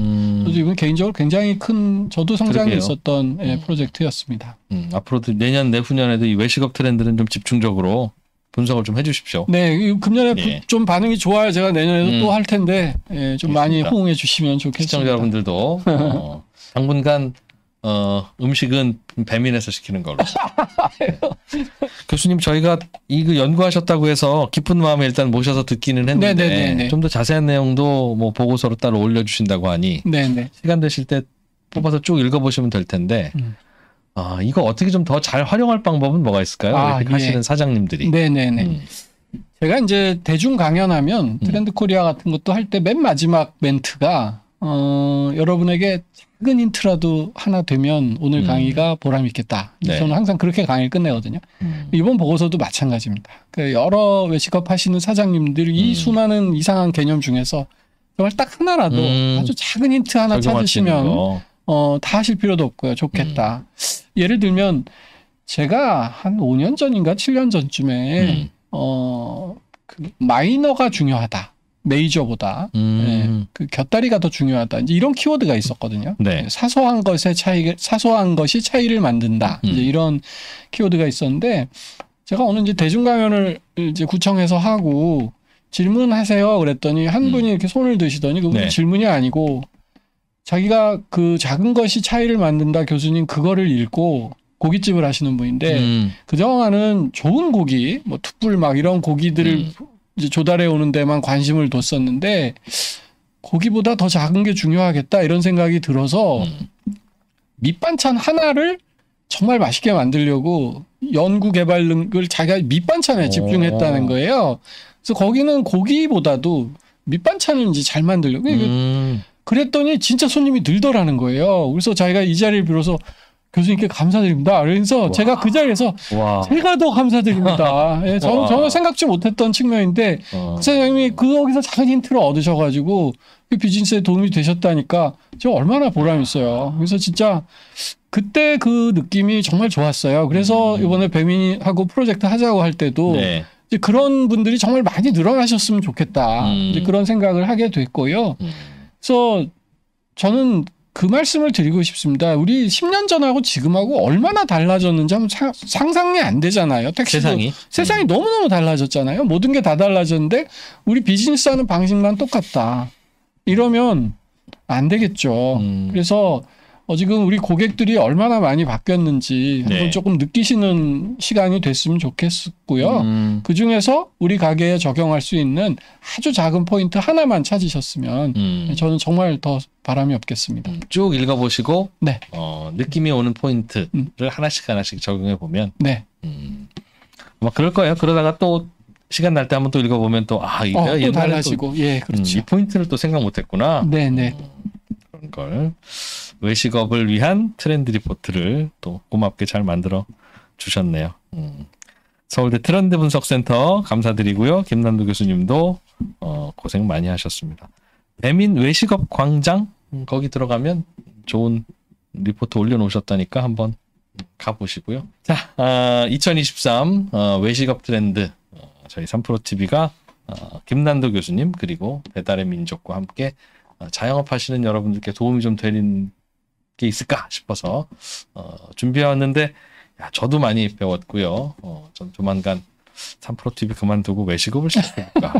저도 이건 개인적으로 굉장히 큰 저도 성장이 있었던 프로젝트였습니다. 앞으로도 내년 내후년에도 이 외식업 트렌드는 좀 집중적으로 분석을 좀 해주십시오. 네, 금년에 좀 반응이 좋아야 제가 내년에도 또 할 텐데 좀 많이 호응해 주시면 좋겠습니다. 시청자 여러분들도 당분간 음식은 배민에서 시키는 걸로. 교수님 저희가 이거 연구하셨다고 해서 기쁜 마음에 일단 모셔서 듣기는 했는데 좀 더 자세한 내용도 뭐 보고서로 따로 올려주신다고 하니 시간 되실 때 뽑아서 쭉 읽어보시면 될 텐데 이거 어떻게 좀 더 잘 활용할 방법은 뭐가 있을까요? 이렇게 하시는 사장님들이. 제가 이제 대중 강연하면 트렌드 코리아 같은 것도 할 때 맨 마지막 멘트가 여러분에게 작은 힌트라도 하나 되면 오늘 강의가 보람 있겠다. 네. 저는 항상 그렇게 강의를 끝내거든요. 이번 보고서도 마찬가지입니다. 그 여러 외식업 하시는 사장님들이 이 수많은 이상한 개념 중에서 정말 딱 하나라도 아주 작은 힌트 하나 찾으시면 다 하실 필요도 없고요. 좋겠다. 예를 들면 제가 한 5년 전인가 7년 전쯤에 그 마이너가 중요하다. 메이저보다 그 곁다리가 더 중요하다. 이제 이런 키워드가 있었거든요. 네. 사소한 것이 차이를 만든다. 이제 이런 키워드가 있었는데 제가 어느 이제 대중 강연을 이제 구청에서 하고 질문하세요. 그랬더니 한 분이 이렇게 손을 드시더니 그분이 질문이 아니고 자기가 그 작은 것이 차이를 만든다 교수님 그거를 읽고 고깃집을 하시는 분인데 그동안은 좋은 고기, 뭐 툭불 막 이런 고기들을 이제 조달해 오는 데만 관심을 뒀었는데 고기보다 더 작은 게 중요하겠다 이런 생각이 들어서 밑반찬 하나를 정말 맛있게 만들려고 연구 개발을 자기가 밑반찬에 집중했다는 거예요. 그래서 거기는 고기보다도 밑반찬을 이제 잘 만들려고. 그랬더니 진짜 손님이 늘더라는 거예요. 그래서 자기가 이 자리를 빌어서 교수님께 감사드립니다. 그래서 제가 그 자리에서 제가 더 감사드립니다. 예, 저는 생각지 못했던 측면인데 그 사장님이 거기서 작은 힌트를 얻으셔가지고 그 비즈니스에 도움이 되셨다니까 저 얼마나 보람 있어요. 그래서 진짜 그때 그 느낌이 정말 좋았어요. 그래서 이번에 배민하고 프로젝트 하자고 할 때도 이제 그런 분들이 정말 많이 늘어나셨으면 좋겠다. 이제 그런 생각을 하게 됐고요. 그래서 저는 그 말씀을 드리고 싶습니다. 우리 10년 전하고 지금하고 얼마나 달라졌는지 한번 상상이 안 되잖아요. 세상이 너무너무 달라졌잖아요. 모든 게 다 달라졌는데 우리 비즈니스 하는 방식만 똑같다. 이러면 안 되겠죠. 그래서 지금 우리 고객들이 얼마나 많이 바뀌었는지 한번 조금 느끼시는 시간이 됐으면 좋겠고요. 그중에서 우리 가게에 적용할 수 있는 아주 작은 포인트 하나만 찾으셨으면 저는 정말 더 바람이 없겠습니다. 쭉 읽어보시고 느낌이 오는 포인트를 하나씩 적용해 보면 아마 그럴 거예요. 그러다가 또 시간 날 때 한번 또 읽어보면 또 이거 또 달라지고 그렇죠. 이 포인트를 또 생각 못했구나. 네네. 그런 걸 외식업을 위한 트렌드 리포트를 또 고맙게 잘 만들어 주셨네요. 서울대 트렌드 분석센터 감사드리고요. 김난도 교수님도 고생 많이 하셨습니다. 배민 외식업 광장 거기 들어가면 좋은 리포트 올려놓으셨다니까 한번 가보시고요. 자, 2023 외식업 트렌드 저희 3프로TV가 김난도 교수님 그리고 배달의 민족과 함께 자영업 하시는 여러분들께 도움이 좀 되는 게 있을까 싶어서 준비해왔는데 저도 많이 배웠고요. 전 조만간 3프로TV 그만두고 외식업을 시작해볼까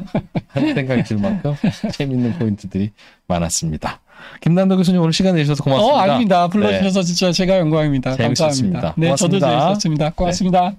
하는 생각이 들 만큼 재밌는 포인트들이 많았습니다. 김난도 교수님 오늘 시간 내주셔서 고맙습니다. 아닙니다. 불러주셔서 진짜 제가 영광입니다. 재밌었습니다. 감사합니다. 네, 고맙습니다. 저도 재밌었습니다. 고맙습니다.